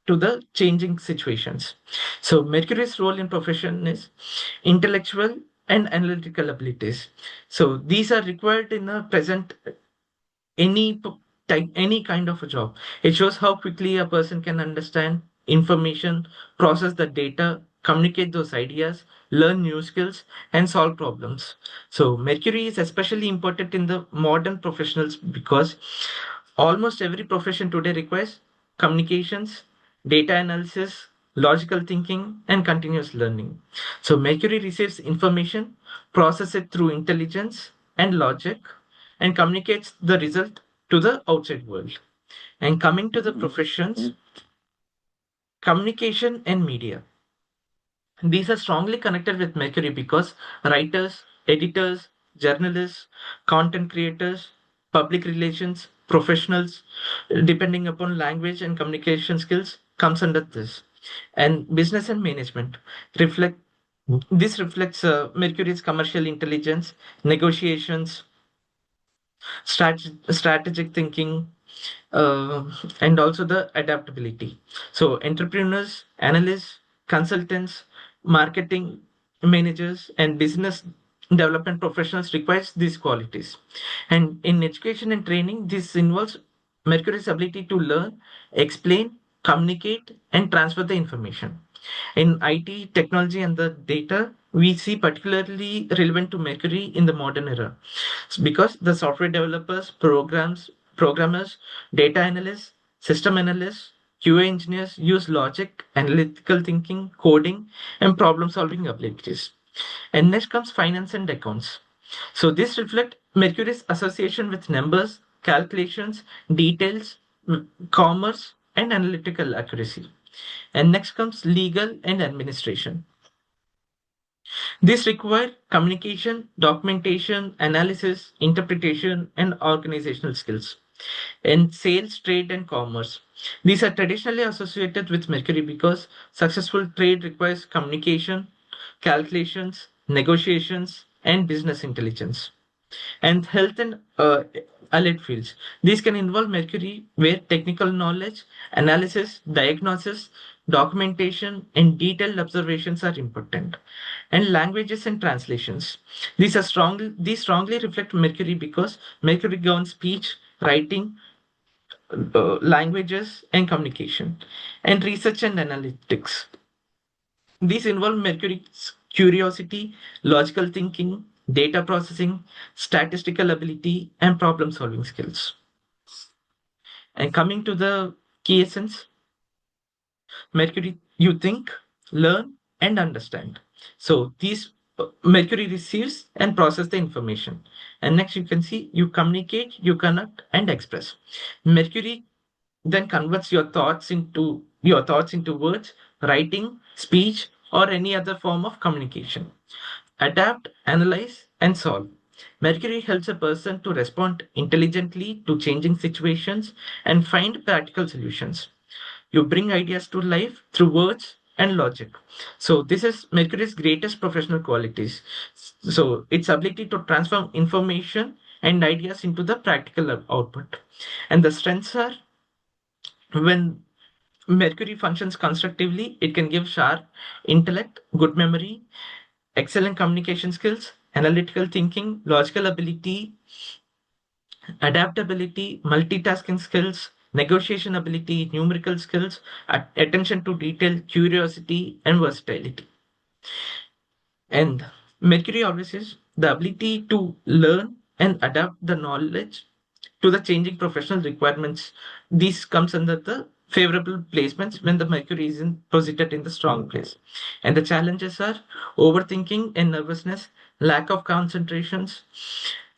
to the changing situations. So, Mercury's role in profession is intellectual and analytical abilities. So, these are required in a present any type any kind of a job. It shows how quickly a person can understand information, process the data, communicate those ideas, learn new skills, and solve problems. So Mercury is especially important in the modern professionals because almost every profession today requires communications, data analysis, logical thinking, and continuous learning. So Mercury receives information, processes it through intelligence and logic, and communicates the result to the outside world. And coming to the professions, Communication and media. These are strongly connected with Mercury because writers, editors, journalists, content creators, public relations, professionals, depending upon language and communication skills, comes under this. And business and management reflect this reflects Mercury's commercial intelligence, negotiations, strategic thinking, uh, and also the adaptability. So, entrepreneurs, analysts, consultants, marketing managers, and business development professionals requires these qualities. And in education and training, this involves Mercury's ability to learn, explain, communicate, and transfer the information. In IT, technology, and the data, we see particularly relevant to Mercury in the modern era. Because the software developers, programmers, data analysts, system analysts, QA engineers use logic, analytical thinking, coding, and problem solving abilities. And next comes finance and accounts. So this reflect Mercury's association with numbers, calculations, details, commerce, and analytical accuracy. And next comes legal and administration. These require communication, documentation, analysis, interpretation, and organizational skills. And sales, trade, and commerce. These are traditionally associated with Mercury because successful trade requires communication, calculations, negotiations, and business intelligence. And health and allied fields. These can involve Mercury, where technical knowledge, analysis, diagnosis, documentation, and detailed observations are important. And languages and translations. These strongly reflect Mercury because Mercury governs speech, writing, languages, and communication. And research and analytics. These involve Mercury's curiosity, logical thinking, data processing, statistical ability, and problem solving skills. And coming to the key essence, Mercury, you think, learn, and understand. So these Mercury receives and process the information. And next you can see you communicate, you connect, and express. Mercury then converts your thoughts into words, writing, speech, or any other form of communication. Adapt, analyze, and solve. Mercury helps a person to respond intelligently to changing situations and find practical solutions. You bring ideas to life through words and logic. So this is Mercury's greatest professional qualities. So its ability to transform information and ideas into the practical output. And the strengths are when Mercury functions constructively, it can give sharp intellect, good memory, excellent communication skills, analytical thinking, logical ability, adaptability, multitasking skills, negotiation ability, numerical skills, attention to detail, curiosity, and versatility. And Mercury always says the ability to learn and adapt the knowledge to the changing professional requirements. This comes under the favorable placements when the Mercury is posited in the strong place. And the challenges are overthinking and nervousness, lack of concentrations,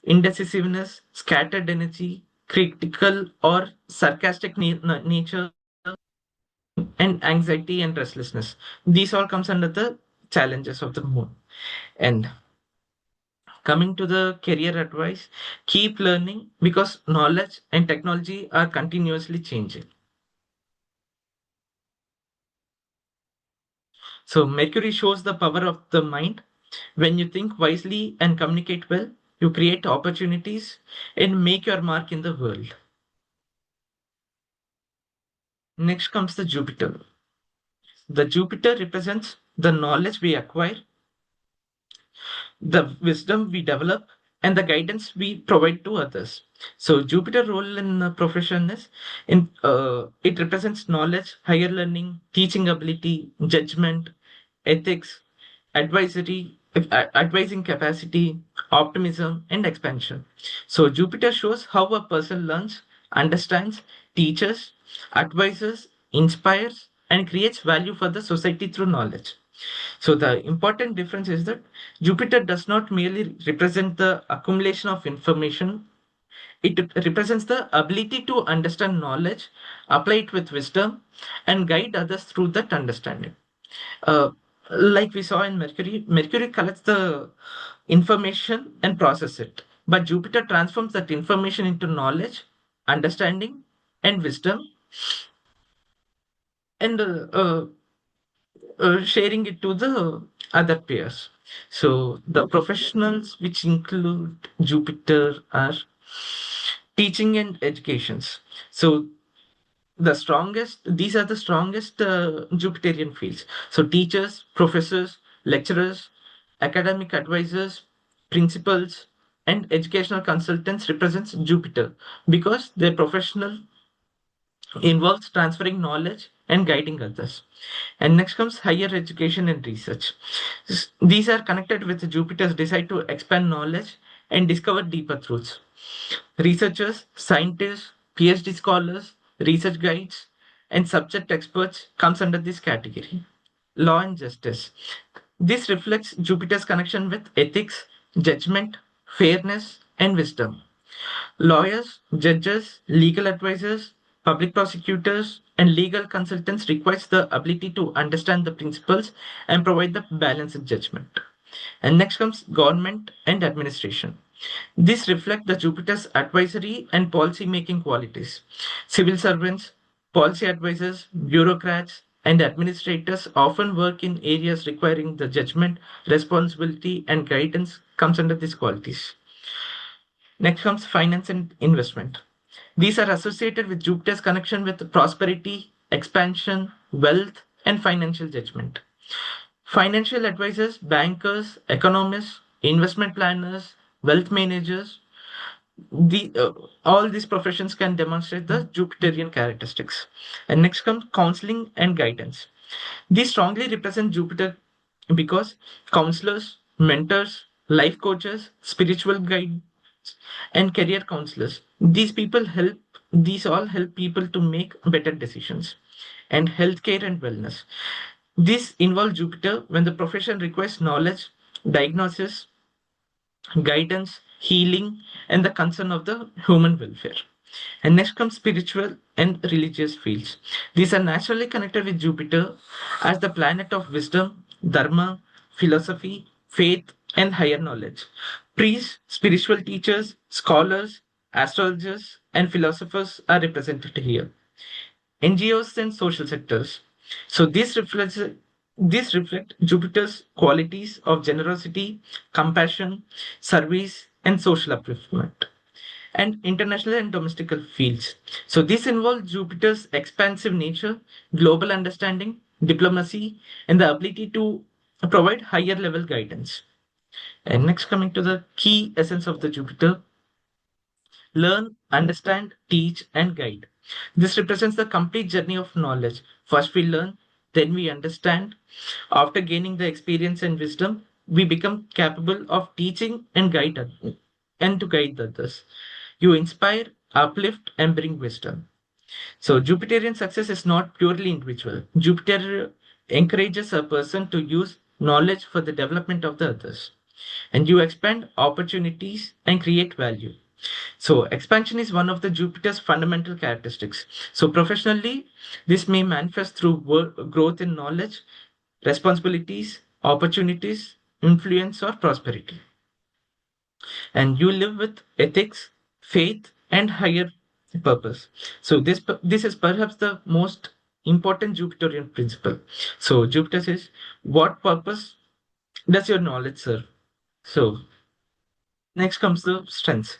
indecisiveness, scattered energy, critical or sarcastic nature, and anxiety and restlessness. These all comes under the challenges of the moon. And coming to the career advice, keep learning because knowledge and technology are continuously changing. So, Mercury shows the power of the mind. When you think wisely and communicate well, you create opportunities and make your mark in the world. Next comes the Jupiter. The Jupiter represents the knowledge we acquire, the wisdom we develop, and the guidance we provide to others. So Jupiter role in profession is in it represents knowledge, higher learning, teaching ability, judgment, ethics, advisory, advising capacity, optimism, and expansion. So Jupiter shows how a person learns, understands, teaches, advises, inspires, and creates value for the society through knowledge. So the important difference is that Jupiter does not merely represent the accumulation of information, It represents the ability to understand knowledge, apply it with wisdom, and guide others through that understanding. Uh, like we saw in Mercury, Mercury collects the information and process it, but Jupiter transforms that information into knowledge, understanding, and wisdom, and sharing it to the other pairs. So the professionals which include Jupiter are teaching and educations. So these are the strongest Jupiterian fields. So teachers, professors, lecturers, academic advisors, principals, and educational consultants represents Jupiter because their professional involves transferring knowledge and guiding others. And next comes higher education and research. These are connected with Jupiter's desire to expand knowledge and discover deeper truths. Researchers, scientists, PhD scholars, research guides, and subject experts comes under this category. Law and justice. This reflects Jupiter's connection with ethics, judgment, fairness, and wisdom. Lawyers, judges, legal advisors, public prosecutors, and legal consultants requires the ability to understand the principles and provide the balanced judgment. And next comes government and administration. This reflects the Jupiter's advisory and policy making qualities. Civil servants, policy advisors, bureaucrats, and administrators often work in areas requiring the judgment, responsibility, and guidance comes under these qualities. Next comes finance and investment. These are associated with Jupiter's connection with prosperity, expansion, wealth, and financial judgment. Financial advisors, bankers, economists, investment planners, wealth managers, all these professions can demonstrate the Jupiterian characteristics. And next comes counseling and guidance. These strongly represent Jupiter because counselors, mentors, life coaches, spiritual guides, and career counselors. These all help people to make better decisions. And healthcare and wellness. This involves Jupiter when the profession requires knowledge, diagnosis, guidance, healing, and the concern of the human welfare. And next comes spiritual and religious fields. These are naturally connected with Jupiter as the planet of wisdom, dharma, philosophy, faith, and higher knowledge. Priests, spiritual teachers, scholars, astrologers, and philosophers are represented here. NGOs and social sectors. So this reflect Jupiter's qualities of generosity, compassion, service, and social upliftment. And international and domestic fields. So this involves Jupiter's expansive nature, global understanding, diplomacy, and the ability to provide higher level guidance. And next, coming to the key essence of the Jupiter: learn, understand, teach, and guide. This represents the complete journey of knowledge. First, we learn, then, we understand. After gaining the experience and wisdom, we become capable of teaching and and to guide others. You inspire, uplift, and bring wisdom. So, Jupiterian success is not purely individual. Jupiter encourages a person to use knowledge for the development of the others. And you expand opportunities and create value. So, expansion is one of the Jupiter's fundamental characteristics. So, professionally, this may manifest through growth in knowledge, responsibilities, opportunities, influence, or prosperity. And you live with ethics, faith, and higher purpose. So, this is perhaps the most important Jupiterian principle. So, Jupiter says, what purpose does your knowledge serve? So, next comes the strengths.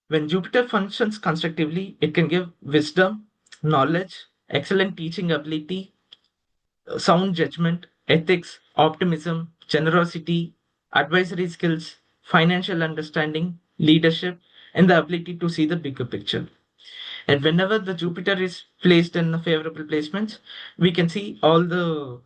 When Jupiter functions constructively, it can give wisdom, knowledge, excellent teaching ability, sound judgment, ethics, optimism, generosity, advisory skills, financial understanding, leadership, and the ability to see the bigger picture. And whenever the Jupiter is placed in a favorable placements, we can see all the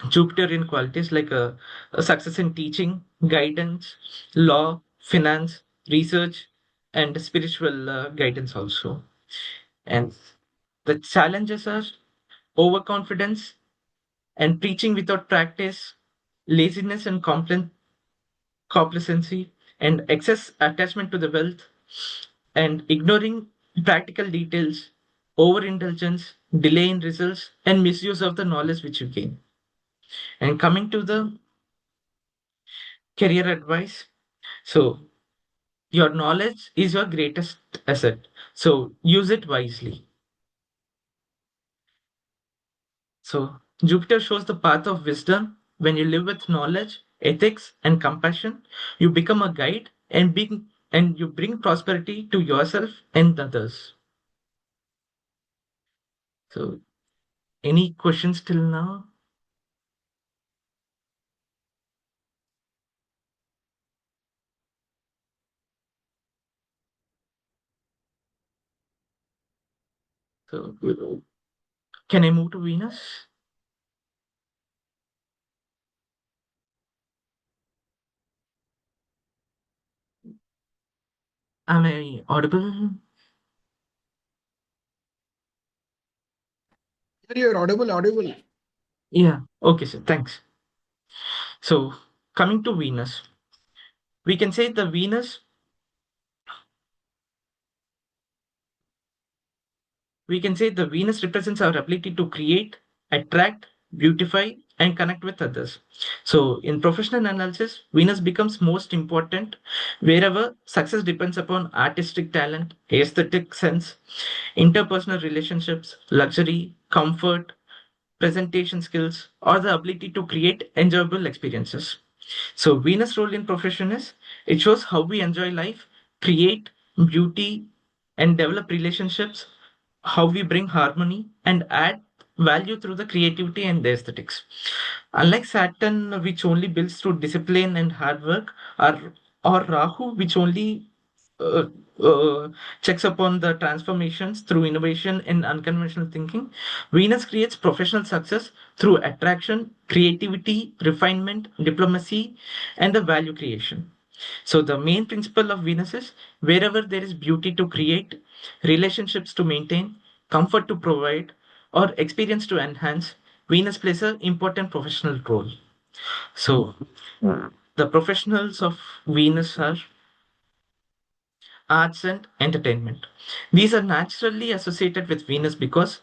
Jupiterian qualities like a success in teaching, guidance, law, finance, research, and spiritual guidance also. And the challenges are overconfidence and preaching without practice, laziness and complacency, and excess attachment to the wealth, and ignoring practical details, overindulgence, delay in results, and misuse of the knowledge which you gain. And coming to the career advice, so your knowledge is your greatest asset. So use it wisely. So Jupiter shows the path of wisdom. When you live with knowledge, ethics, and compassion, you become a guide and you bring prosperity to yourself and others. So any questions till now? So can I move to Venus? Am I audible? You're audible. Yeah. Okay, sir. Thanks. So coming to Venus, we can say the Venus represents our ability to create, attract, beautify, and connect with others. So, in professional analysis, Venus becomes most important wherever success depends upon artistic talent, aesthetic sense, interpersonal relationships, luxury, comfort, presentation skills, or the ability to create enjoyable experiences. So, Venus' role in profession is it shows how we enjoy life, create beauty, and develop relationships, how we bring harmony and add value through the creativity and the aesthetics. Unlike Saturn, which only builds through discipline and hard work, or Rahu, which only uh, uh, checks upon the transformations through innovation and unconventional thinking, Venus creates professional success through attraction, creativity, refinement, diplomacy, and the value creation. So, the main principle of Venus is wherever there is beauty to create, relationships to maintain, comfort to provide, or experience to enhance, Venus plays an important professional role. So, the professionals of Venus are arts and entertainment. These are naturally associated with Venus because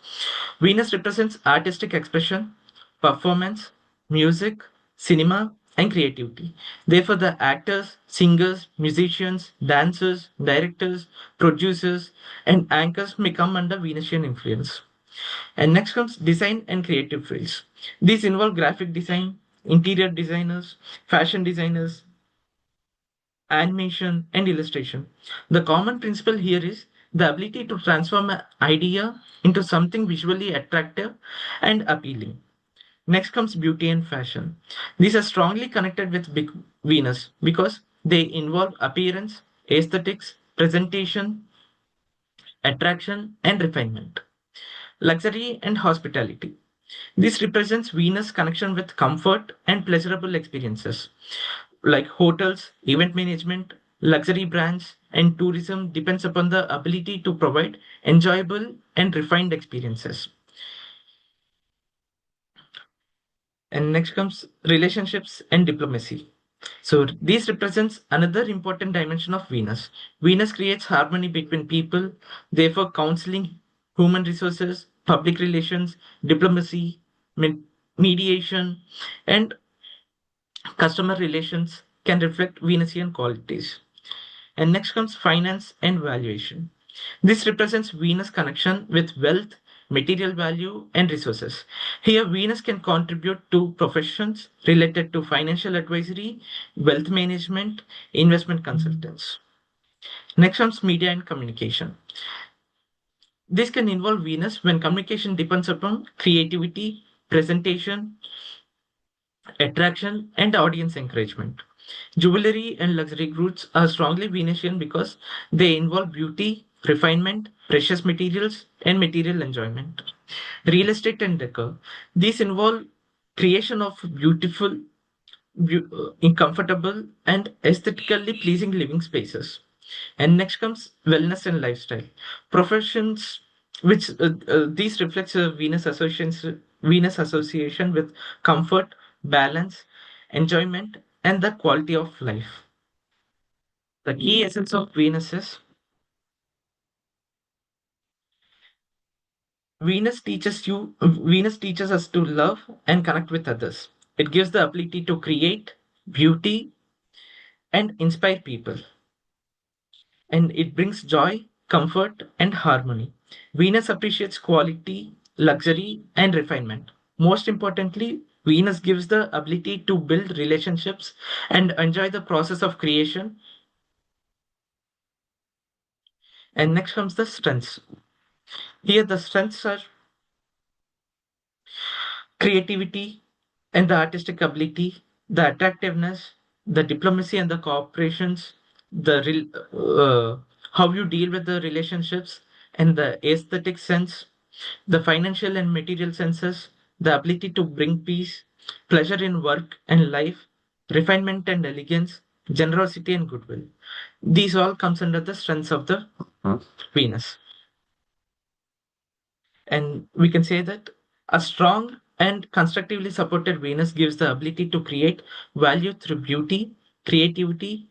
Venus represents artistic expression, performance, music, cinema, and creativity. Therefore, the actors, singers, musicians, dancers, directors, producers, and anchors may come under Venusian influence. And next comes design and creative fields. These involve graphic design, interior designers, fashion designers, animation, and illustration. The common principle here is the ability to transform an idea into something visually attractive and appealing. Next comes beauty and fashion. These are strongly connected with Big Venus because they involve appearance, aesthetics, presentation, attraction, and refinement. Luxury and hospitality. This represents Venus' connection with comfort and pleasurable experiences. Like hotels, event management, luxury brands, and tourism depends upon the ability to provide enjoyable and refined experiences. And next comes relationships and diplomacy. So this represents another important dimension of Venus. Venus creates harmony between people, therefore counseling, human resources, public relations, diplomacy, mediation, and customer relations can reflect Venusian qualities. And next comes finance and valuation. This represents Venus' connection with wealth, material value, and resources. Here, Venus can contribute to professions related to financial advisory, wealth management, investment consultants. Next comes media and communication. This can involve Venus when communication depends upon creativity, presentation, attraction, and audience encouragement. Jewelry and luxury goods are strongly Venetian because they involve beauty, refinement, precious materials, and material enjoyment. Real estate and decor. These involve creation of beautiful, comfortable, and aesthetically pleasing living spaces. And next comes wellness and lifestyle. Professions which these reflects Venus association with comfort, balance, enjoyment, and the quality of life. The key essence of Venus is Venus teaches us to love and connect with others. It gives the ability to create beauty and inspire people. And it brings joy, comfort, and harmony. Venus appreciates quality, luxury, and refinement. Most importantly, Venus gives the ability to build relationships and enjoy the process of creation. And next comes the strengths. Here, the strengths are creativity and the artistic ability, the attractiveness, the diplomacy and the cooperations, how you deal with the relationships, and the aesthetic sense, the financial and material senses, the ability to bring peace, pleasure in work and life, refinement and elegance, generosity and goodwill. These all comes under the strengths of the Venus. And we can say that a strong and constructively supported Venus gives the ability to create value through beauty, creativity,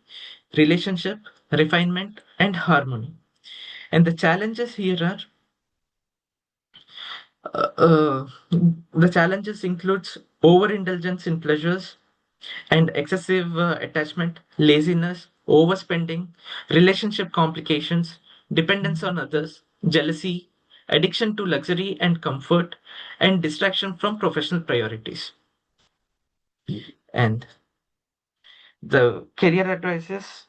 relationship, refinement, and harmony. And the challenges here are uh, uh, the challenges includes overindulgence in pleasures and excessive attachment, laziness, overspending, relationship complications, dependence on others, jealousy, addiction to luxury and comfort, and distraction from professional priorities. And the career advices,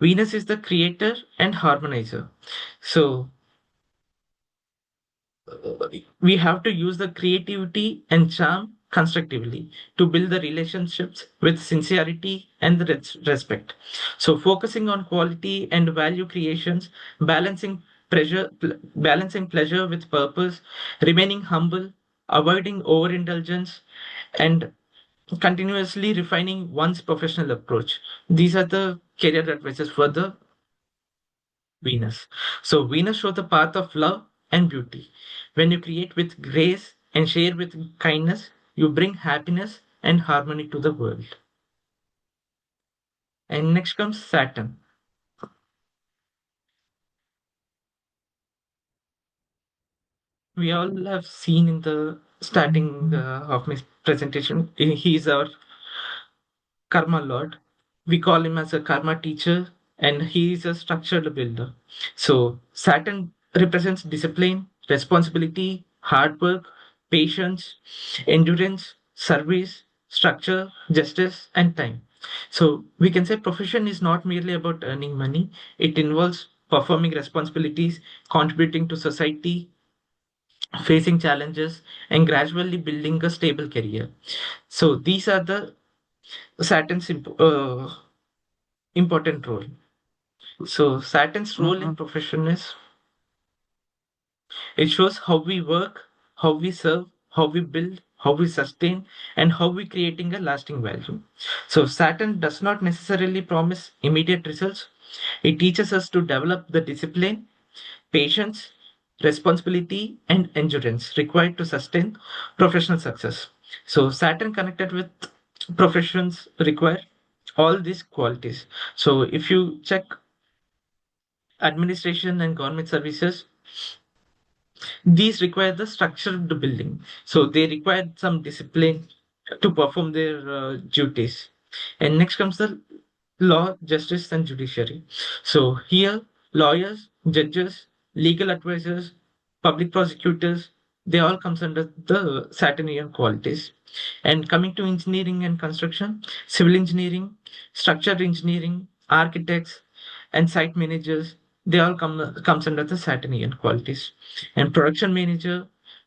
Venus is the creator and harmonizer. So we have to use the creativity and charm constructively to build the relationships with sincerity and the respect. So focusing on quality and value creations, balancing pleasure with purpose, remaining humble, avoiding overindulgence, and continuously refining one's professional approach. These are the career advices for the Venus. So Venus shows the path of love and beauty. When you create with grace and share with kindness, you bring happiness and harmony to the world. And next comes Saturn. We all have seen in the starting of my presentation, he is our karma lord. We call him as a karma teacher, and he is a structured builder. So Saturn represents discipline, responsibility, hard work, patience, endurance, service, structure, justice, and time. So we can say profession is not merely about earning money. It involves performing responsibilities, contributing to society, facing challenges, and gradually building a stable career. So these are the Saturn's important role. So Saturn's role in profession is it shows how we work, how we serve, how we build, how we sustain, and how we creating a lasting value. So Saturn does not necessarily promise immediate results. It teaches us to develop the discipline, patience, responsibility, and endurance required to sustain professional success. So Saturn connected with professions require all these qualities. So if you check administration and government services, these require the structured building. So they require some discipline to perform their duties. And next comes the law, justice, and judiciary. So here, lawyers, judges, legal advisors, public prosecutors, they all comes under the Saturnian qualities. And coming to engineering and construction, civil engineering, structural engineering, architects, and site managers, they all comes under the Saturnian qualities. And production manager,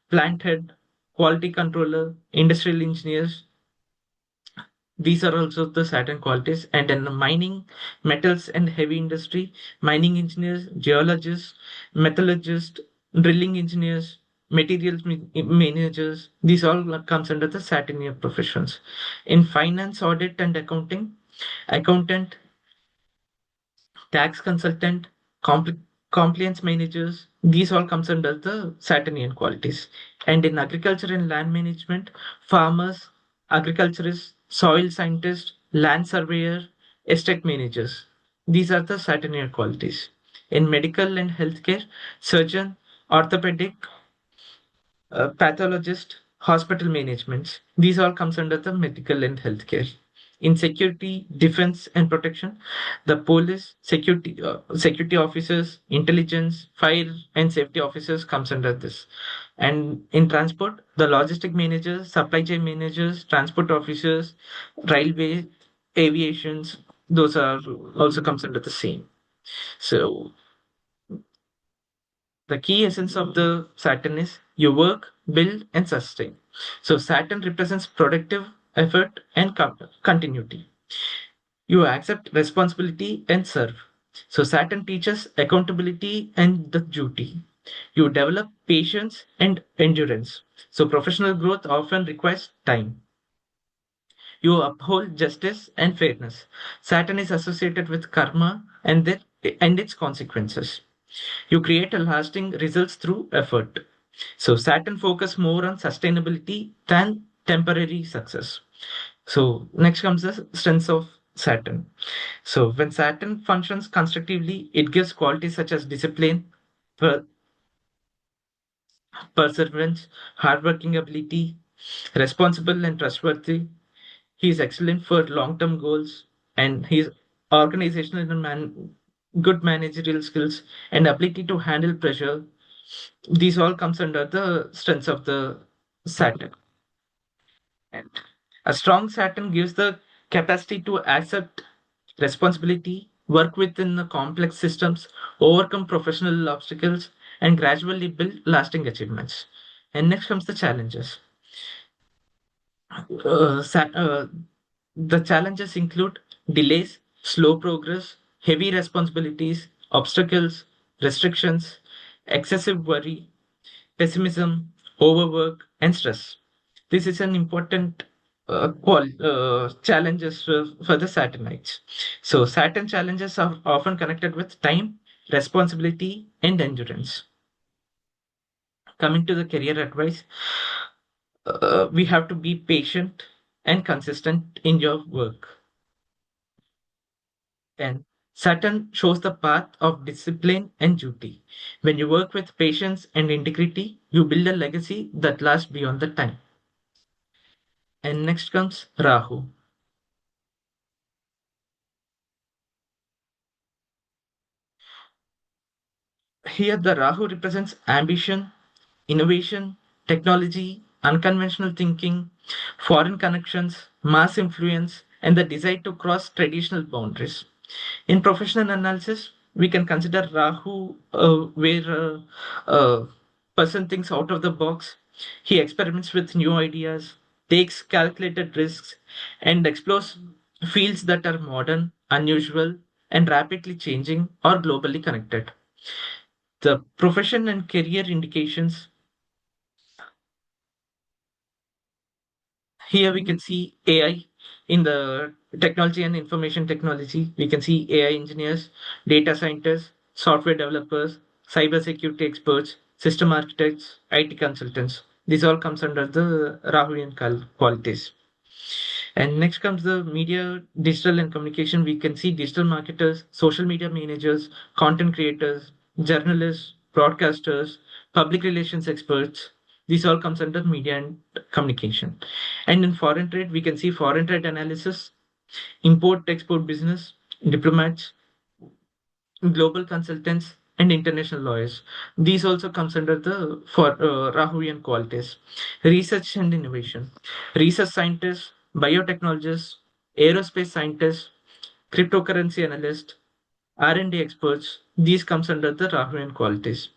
plant head, quality controller, industrial engineers, these are also the Saturn qualities. And in the mining, metals and heavy industry, mining engineers, geologists, metallurgists, drilling engineers, materials managers, these all comes under the Saturnian professions. In finance, audit and accounting, accountant, tax consultant, compliance managers, these all comes under the Saturnian qualities. And in agriculture and land management, farmers, agriculturists, soil scientists, land surveyor, estate managers. These are the Saturnian qualities. In medical and healthcare, surgeon, orthopedic, pathologist, hospital management. These all comes under the medical and healthcare. In security, defense and protection, the police, security officers, intelligence, fire and safety officers comes under this. And in transport, the logistic managers, supply chain managers, transport officers, railway, aviations, those are also comes under the same. So the key essence of the Saturn is you work, build, and sustain. So Saturn represents productive effort and continuity. You accept responsibility and serve. So Saturn teaches accountability and the duty. You develop patience and endurance. So professional growth often requires time. You uphold justice and fairness. Saturn is associated with karma and its consequences. You create a lasting results through effort. So Saturn focus more on sustainability than temporary success. So next comes the strengths of Saturn. So when Saturn functions constructively, it gives qualities such as discipline, per- perseverance, hardworking ability, responsible and trustworthy. He is excellent for long-term goals, and his organizational and good managerial skills and ability to handle pressure. These all comes under the strengths of the Saturn. And a strong Saturn gives the capacity to accept responsibility, work within the complex systems, overcome professional obstacles, and gradually build lasting achievements. And next comes the challenges. Uh, sa- uh, the challenges include delays, slow progress, heavy responsibilities, obstacles, restrictions, excessive worry, pessimism, overwork, and stress. This is an important challenges for the Saturnites. So Saturn challenges are often connected with time, responsibility, and endurance. Coming to the career advice, we have to be patient and consistent in your work. And Saturn shows the path of discipline and duty. When you work with patience and integrity, you build a legacy that lasts beyond the time. And next comes Rahu. Here, the Rahu represents ambition, innovation, technology, unconventional thinking, foreign connections, mass influence, and the desire to cross traditional boundaries. In professional analysis, we can consider Rahu where a person thinks out of the box. He experiments with new ideas, takes calculated risks, and explores fields that are modern, unusual, and rapidly changing or globally connected. The profession and career indications. Here we can see AI in the technology and information technology. We can see AI engineers, data scientists, software developers, cybersecurity experts, system architects, IT consultants. This all comes under the Rahuian qualities. And next comes the media, digital and communication. We can see digital marketers, social media managers, content creators, journalists, broadcasters, public relations experts. This all comes under media and communication. And in foreign trade, we can see foreign trade analysis, import export business, diplomats, global consultants, and international lawyers. These also comes under the for Rahuian qualities. Research and innovation. Research scientists, biotechnologists, aerospace scientists, cryptocurrency analysts, R&D experts. These comes under the Rahuian qualities.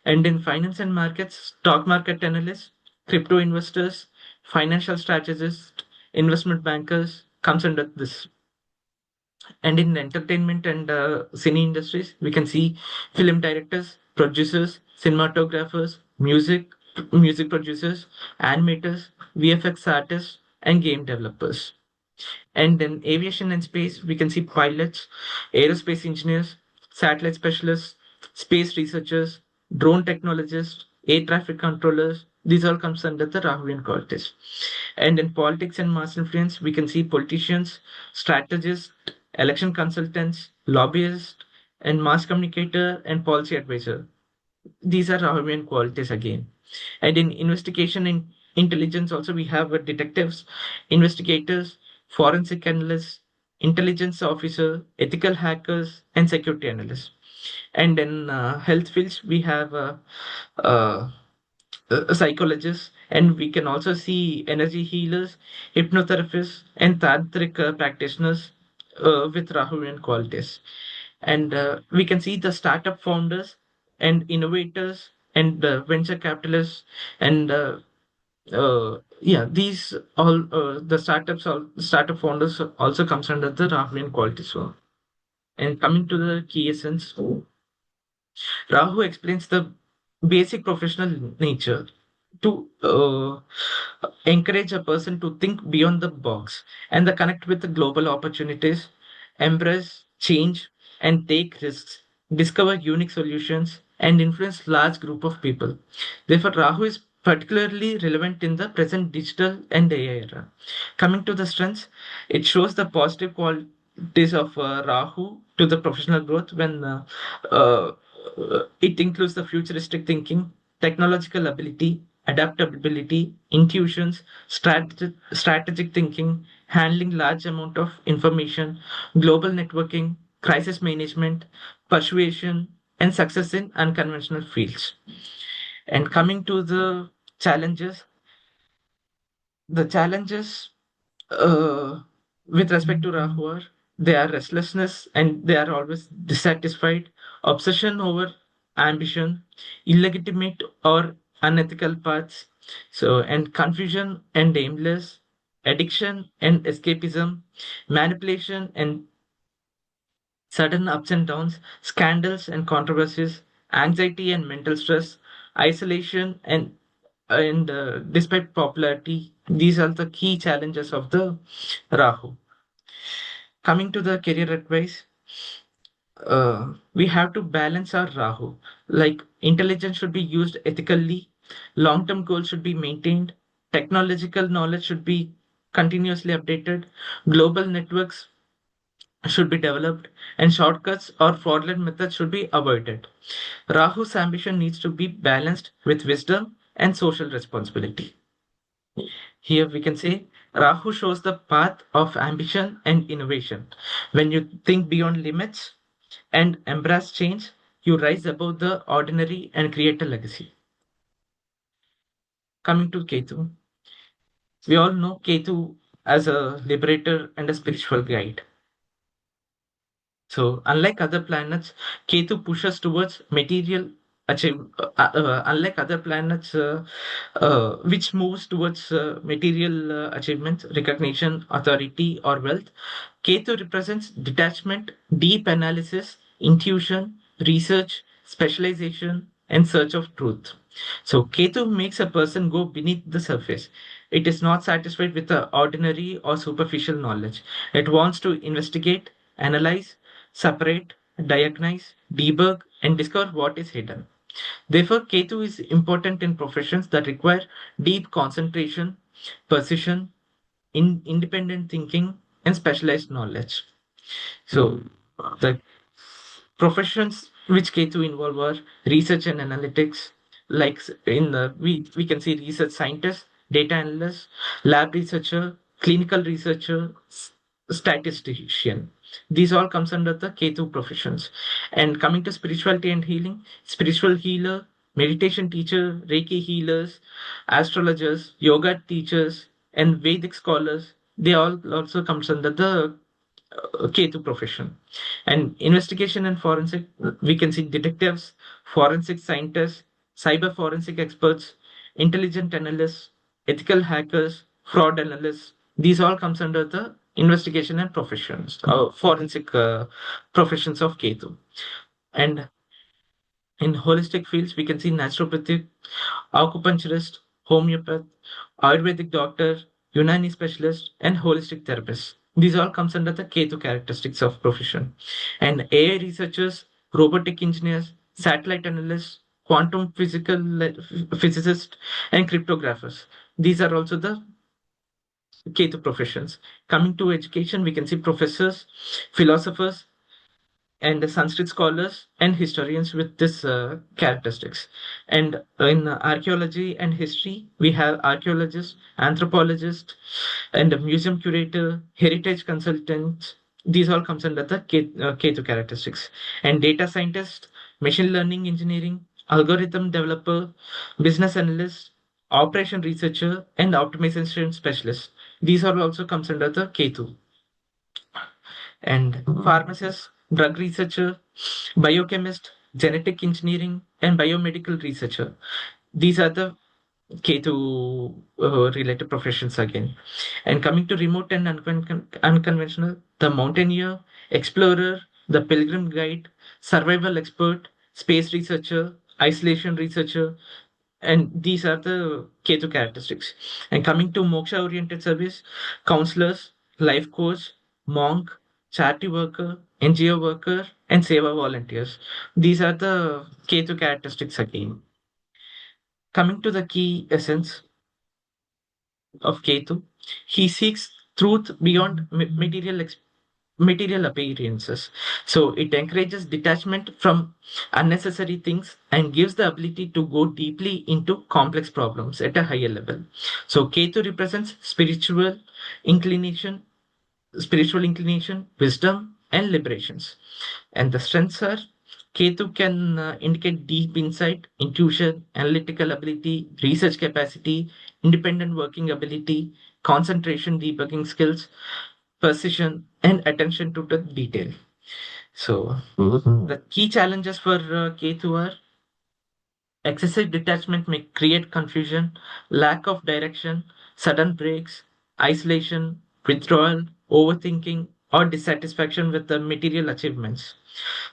And in finance and markets, stock market analysts, crypto investors, financial strategists, investment bankers comes under this. And in entertainment and cine industries, we can see film directors, producers, cinematographers, music producers, animators, VFX artists, and game developers. And in aviation and space, we can see pilots, aerospace engineers, satellite specialists, space researchers, drone technologists, air traffic controllers. These all comes under the Rahuvian qualities. And in politics and mass influence, we can see politicians, strategists, election consultants, lobbyists, and mass communicator and policy advisor. These are Rahuvian qualities again. And in investigation and intelligence, also we have detectives, investigators, forensic analysts, intelligence officer, ethical hackers, and security analysts. And in health fields, we have uh, psychologists, and we can also see energy healers, hypnotherapists, and tantric practitioners with Rahuvian qualities. And we can see the startup founders and innovators and venture capitalists and yeah, these all the startup founders also comes under the Rahuvian quality. So, and coming to the key essence, Rahu explains the basic professional nature to encourage a person to think beyond the box and the connect with the global opportunities, embrace change and take risks, discover unique solutions and influence large group of people. Therefore, Rahu is particularly relevant in the present digital and AI era. Coming to the strengths, it shows the positive qualities of Rahu to the professional growth when uh, it includes the futuristic thinking, technological ability, adaptability, intuitions, strategic thinking, handling large amount of information, global networking, crisis management, persuasion, and success in unconventional fields. And coming to the challenges uh, with respect to Rahu are they are restlessness and they are always dissatisfied, obsession over ambition, illegitimate or unethical paths, so and confusion and aimless, addiction and escapism, manipulation and sudden ups and downs, scandals and controversies, anxiety and mental stress, isolation and despite popularity, these are the key challenges of the Rahu. Coming to the career advice, we have to balance our Rahu. Like intelligence should be used ethically, long-term goals should be maintained, technological knowledge should be continuously updated, global networks should be developed, and shortcuts or fraudulent methods should be avoided. Rahu's ambition needs to be balanced with wisdom and social responsibility. Here we can say Rahu shows the path of ambition and innovation. When you think beyond limits and embrace change, you rise above the ordinary and create a legacy. Coming to Ketu, we all know Ketu as a liberator and a spiritual guide. So, unlike other planets, Ketu pushes towards material achieve. Unlike other planets, which moves towards material achievements, recognition, authority, or wealth, Ketu represents detachment, deep analysis, intuition, research, specialization, and search of truth. So, Ketu makes a person go beneath the surface. It is not satisfied with the ordinary or superficial knowledge. It wants to investigate, analyze, separate, diagnose, debug, and discover what is hidden. Therefore, Ketu is important in professions that require deep concentration, precision, independent thinking, and specialized knowledge. So, the professions which Ketu involve are research and analytics, like in the we can see research scientist, data analyst, lab researcher, clinical researcher, statistician. These all comes under the Ketu professions. And coming to spirituality and healing, spiritual healer, meditation teacher, Reiki healers, astrologers, yoga teachers, and Vedic scholars, they all also comes under the Ketu profession. And investigation and forensic, we can see detectives, forensic scientists, cyber forensic experts, intelligent analysts, ethical hackers, fraud analysts. These all comes under the investigation and professions, forensic professions of Ketu. And in holistic fields, we can see naturopathic, acupuncturist, homeopath, Ayurvedic doctor, Unani specialist, and holistic therapist. These all comes under the Ketu characteristics of profession. And AI researchers, robotic engineers, satellite analysts, quantum physicists, and cryptographers. These are also the K2 professions. Coming to education, we can see professors, philosophers, and the Sanskrit scholars and historians with this characteristics. And in archaeology and history, we have archaeologists, anthropologists, and a museum curator, heritage consultant. These all comes under the K2 characteristics. And data scientist, machine learning engineering, algorithm developer, business analyst, operation researcher, and optimization specialist. These are also comes under the K2. And pharmacist, drug researcher, biochemist, genetic engineering, and biomedical researcher. These are the K2 related professions again. And coming to remote and unconventional, the mountaineer, explorer, the pilgrim guide, survival expert, space researcher, isolation researcher, and these are the K2 characteristics. And coming to moksha oriented service, counselors, life coach, monk, charity worker, NGO worker, and seva volunteers. These are the K2 characteristics again. Coming to the key essence of Ketu, he seeks truth beyond material appearances. So it encourages detachment from unnecessary things and gives the ability to go deeply into complex problems at a higher level. So Ketu represents inclination, wisdom, and liberations. And the strengths are Ketu can indicate deep insight, intuition, analytical ability, research capacity, independent working ability, concentration, debugging skills, precision, and attention to the detail. So, the key challenges for Ketu are excessive detachment may create confusion, lack of direction, sudden breaks, isolation, withdrawal, overthinking, or dissatisfaction with the material achievements.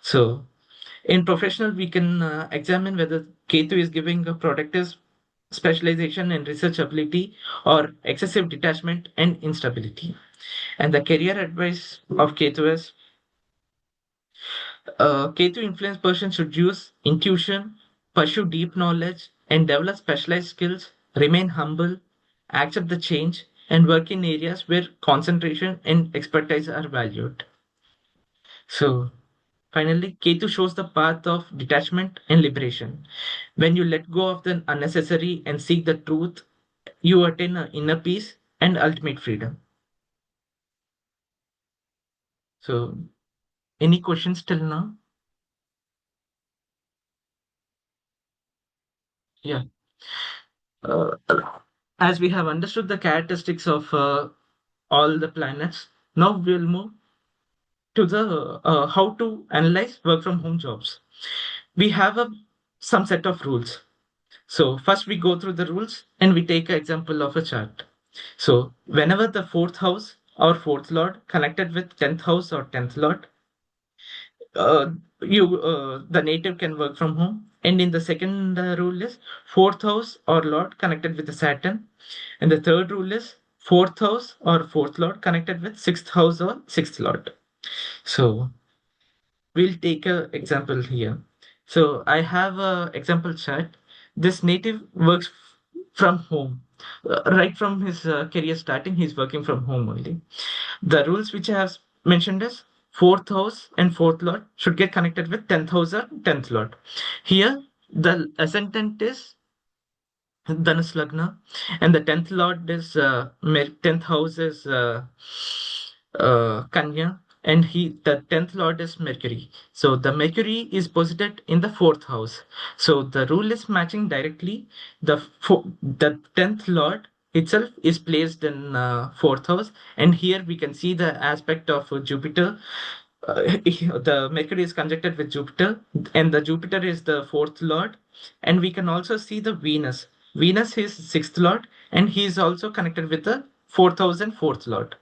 So, in professional, we can examine whether Ketu is giving a productive specialization and research ability or excessive detachment and instability. And the career advice of Ketu is K2 influence person should use intuition, pursue deep knowledge, and develop specialized skills, remain humble, accept the change, and work in areas where concentration and expertise are valued. So, finally, Ketu shows the path of detachment and liberation. When you let go of the unnecessary and seek the truth, you attain inner peace and ultimate freedom. So, any questions till now? Yeah. Uh, as we have understood the characteristics of all the planets, now we'll move to the how to analyze work from home jobs. We have some set of rules. So first we go through the rules and we take an example of a chart. So whenever the fourth house or fourth lord connected with 10th house or 10th lord, uh, the native can work from home. And in the second rule is fourth house or lord connected with the Saturn, and the third rule is fourth house or fourth lord connected with sixth house or sixth lord. So we'll take a example here. So I have a example chart. This native works from home. Right from his career starting, he's working from home only. The rules which I have mentioned is fourth house and fourth lord should get connected with 10th house or 10th lord. Here, the ascendant is Dhanus Lagna, and the 10th lord is 10th house is Kanya, and the 10th lord is Mercury. So the Mercury is posited in the fourth house. So the rule is matching directly. The 10th lord itself is placed in fourth house, and here we can see the aspect of Jupiter. The Mercury is conjected with Jupiter, and the Jupiter is the fourth lord, and we can also see the Venus. Venus is sixth lord, and he is also connected with the fourth house and fourth lord.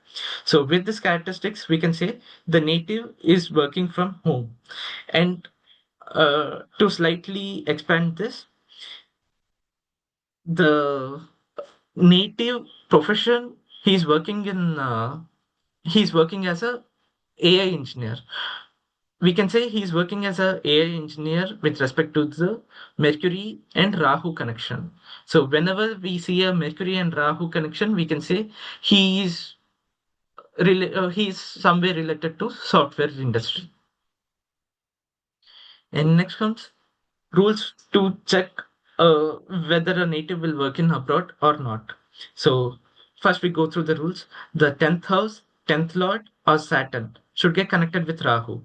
So with these characteristics, we can say the native is working from home. And to slightly expand this, the native profession he's working as a AI engineer. we can say he's working as a AI engineer with respect to the Mercury and Rahu connection. So whenever we see a Mercury and Rahu connection, we can say he is he's somewhere related to software industry. And next comes rules to check whether a native will work in abroad or not. So first we go through the rules. The 10th house, 10th lord or Saturn should get connected with Rahu.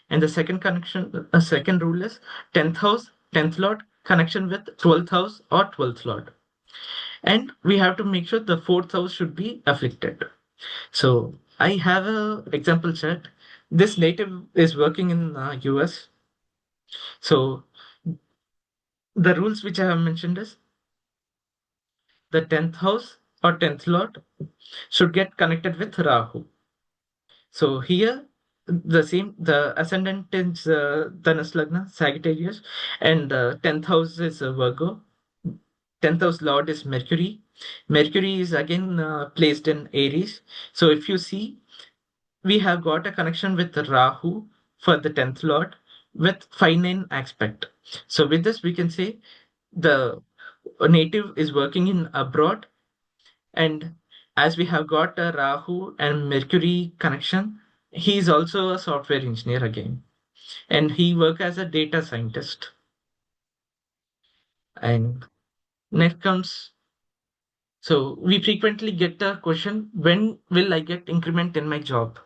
And the second connection, a second rule is 10th house, 10th lord connection with 12th house or 12th lord. And we have to make sure the 4th house should be afflicted. So I have a example chart. This native is working in US. So the rules which I have mentioned is the 10th house or 10th lord should get connected with Rahu. So here the ascendant is Dhanus Lagna, Sagittarius, and 10th house is Virgo. 10th house lord is Mercury. Mercury is again placed in Aries. So if you see, we have got a connection with Rahu for the 10th lord with 5-9 aspect. So with this, we can say the native is working in abroad, and as we have got a Rahu and Mercury connection, he is also a software engineer again, and he work as a data scientist. And next comes, so we frequently get the question, when will I get increment in my job?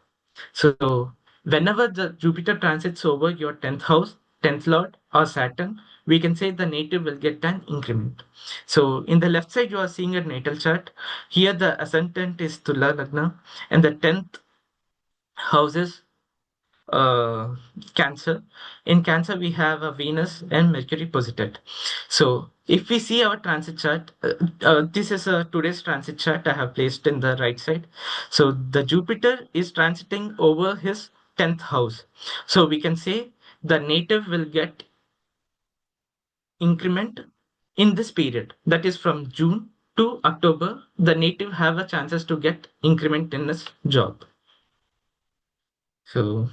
So whenever the Jupiter transits over your 10th house, 10th lord or Saturn, we can say the native will get an increment. So in the left side, you are seeing a natal chart. Here the ascendant is Tula Lagna and the 10th house is uh, Cancer. In Cancer, we have a Venus and Mercury posited. So if we see our transit chart, this is a today's transit chart I have placed in the right side. So the Jupiter is transiting over his 10th house. So we can say the native will get increment in this period. That is from June to October. The native have a chances to get increment in his job. So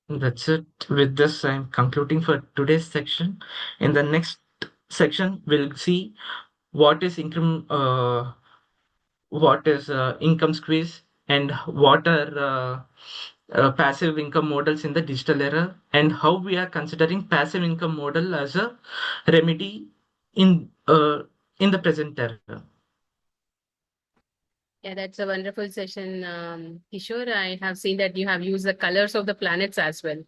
that's it. With this, I'm concluding for today's section. In the next section, we'll see what is income squeeze, and what are passive income models in the digital era, and how we are considering passive income model as a remedy in the present era. Yeah, that's a wonderful session, Kishore. I have seen that you have used the colors of the planets as well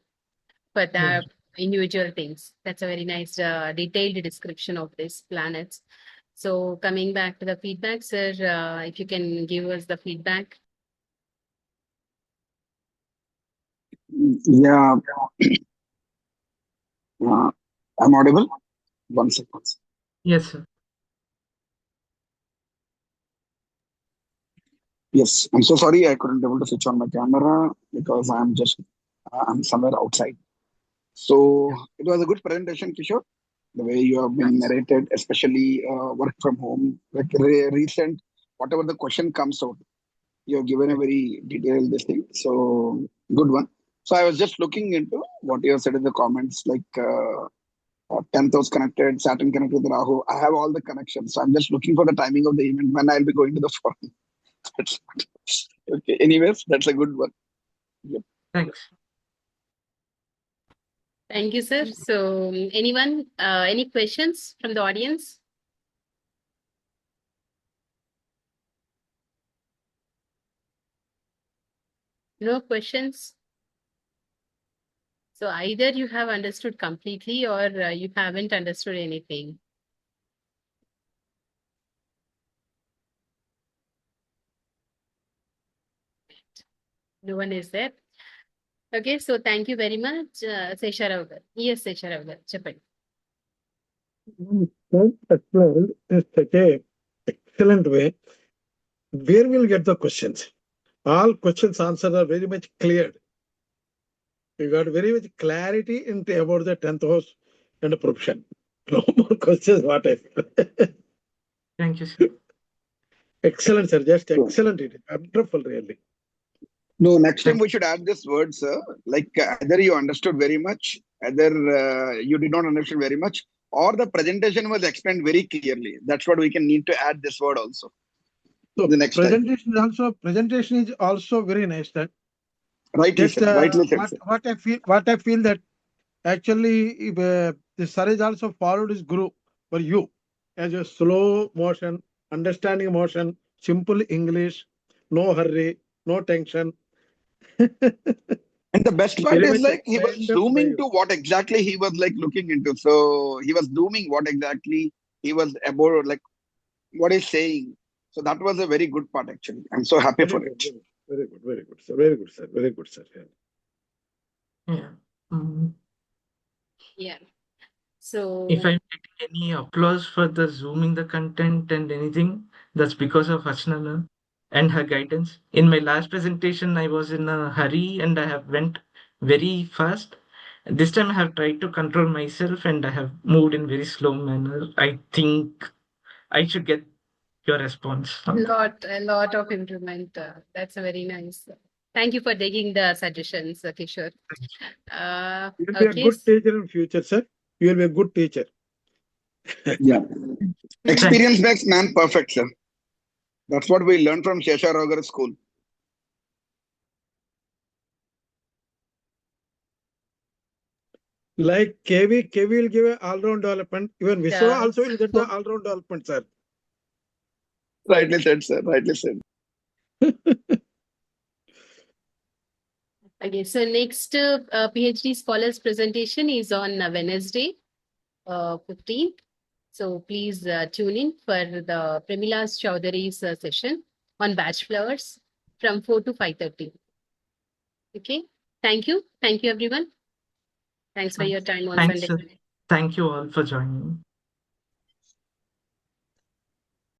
for the individual things. That's a very nice, detailed description of these planets. So coming back to the feedback, sir, if you can give us the feedback. Yeah, I'm audible. 1 second. Yes, sir. Yes, I'm so sorry I couldn't able to switch on my camera because I'm somewhere outside. So it was a good presentation, Kishore. The way you have been Thanks. narrated, especially work from home, like recent, whatever the question comes out, you have given a Right. very detailed this thing. So good one. So I was just looking into what you have said in the comments, like 10th house connected, Saturn connected with Rahu. I have all the connections. So I'm just looking for the timing of the event when I'll be going to the forum. That's okay. Anyways, that's a good one. Yep. Thanks. Thank you, sir. So anyone, any questions from the audience? No questions? So either you have understood completely or you haven't understood anything. No one is there. Okay, so thank you very much, Sesharav. Yes, Sesharav. Chapati. Well explained in such a excellent way. Where will get the questions? All questions answers are very much cleared. You got very much clarity into about the 10th house and the profession. No more questions. What I feel. Thank you, sir. Excellent, sir. Just excellent. It is wonderful, really. No, next time Thank we should add this word, sir. Like either you understood very much, either you did not understand very much, or the presentation was explained very clearly. That's what we can need to add this word also So the next time. presentation is also very nice. That Rightly that's said. Rightly said, sir. what I feel that actually the sir is also followed his guru for you as a slow motion, understanding motion, simple English, no hurry, no tension. And the best part Very is much like he was kind of by zooming you. to what exactly he was like looking into. So he was zooming what exactly he was about, like what he's saying. So that was a very good part actually. I'm so happy Very for good, it. very good, sir. Very good, sir. Very good, sir. Yeah. Yeah. Mm. Yeah. If So I'm getting any applause for the zooming the content and anything, that's because of Archana and her guidance. In my last presentation, I was in a hurry and I have went very fast. This time I have tried to control myself and I have moved in very slow manner. I think I should get your response on that. a lot of improvement. That's a very nice. Thank you for taking the suggestions, Kishore. You will be a Okay. good teacher in future, sir. You will be a good teacher. Yeah. Thanks. Experience makes man perfect, sir. That's what we learned from Shesha Roger school. Like KV will give a all-round development. Even Viswa Yeah. also will get the all-round development, sir. Rightly said, sir. Rightly said. Okay, so next PhD scholars presentation is on Wednesday, 15th. So please tune in for the Premila's Chowdhury's session on batch flowers from 4 to 5:30. Okay, thank you. Thank you, everyone. Thanks for your time on Thanks, Sunday. sir. Thank you all for joining.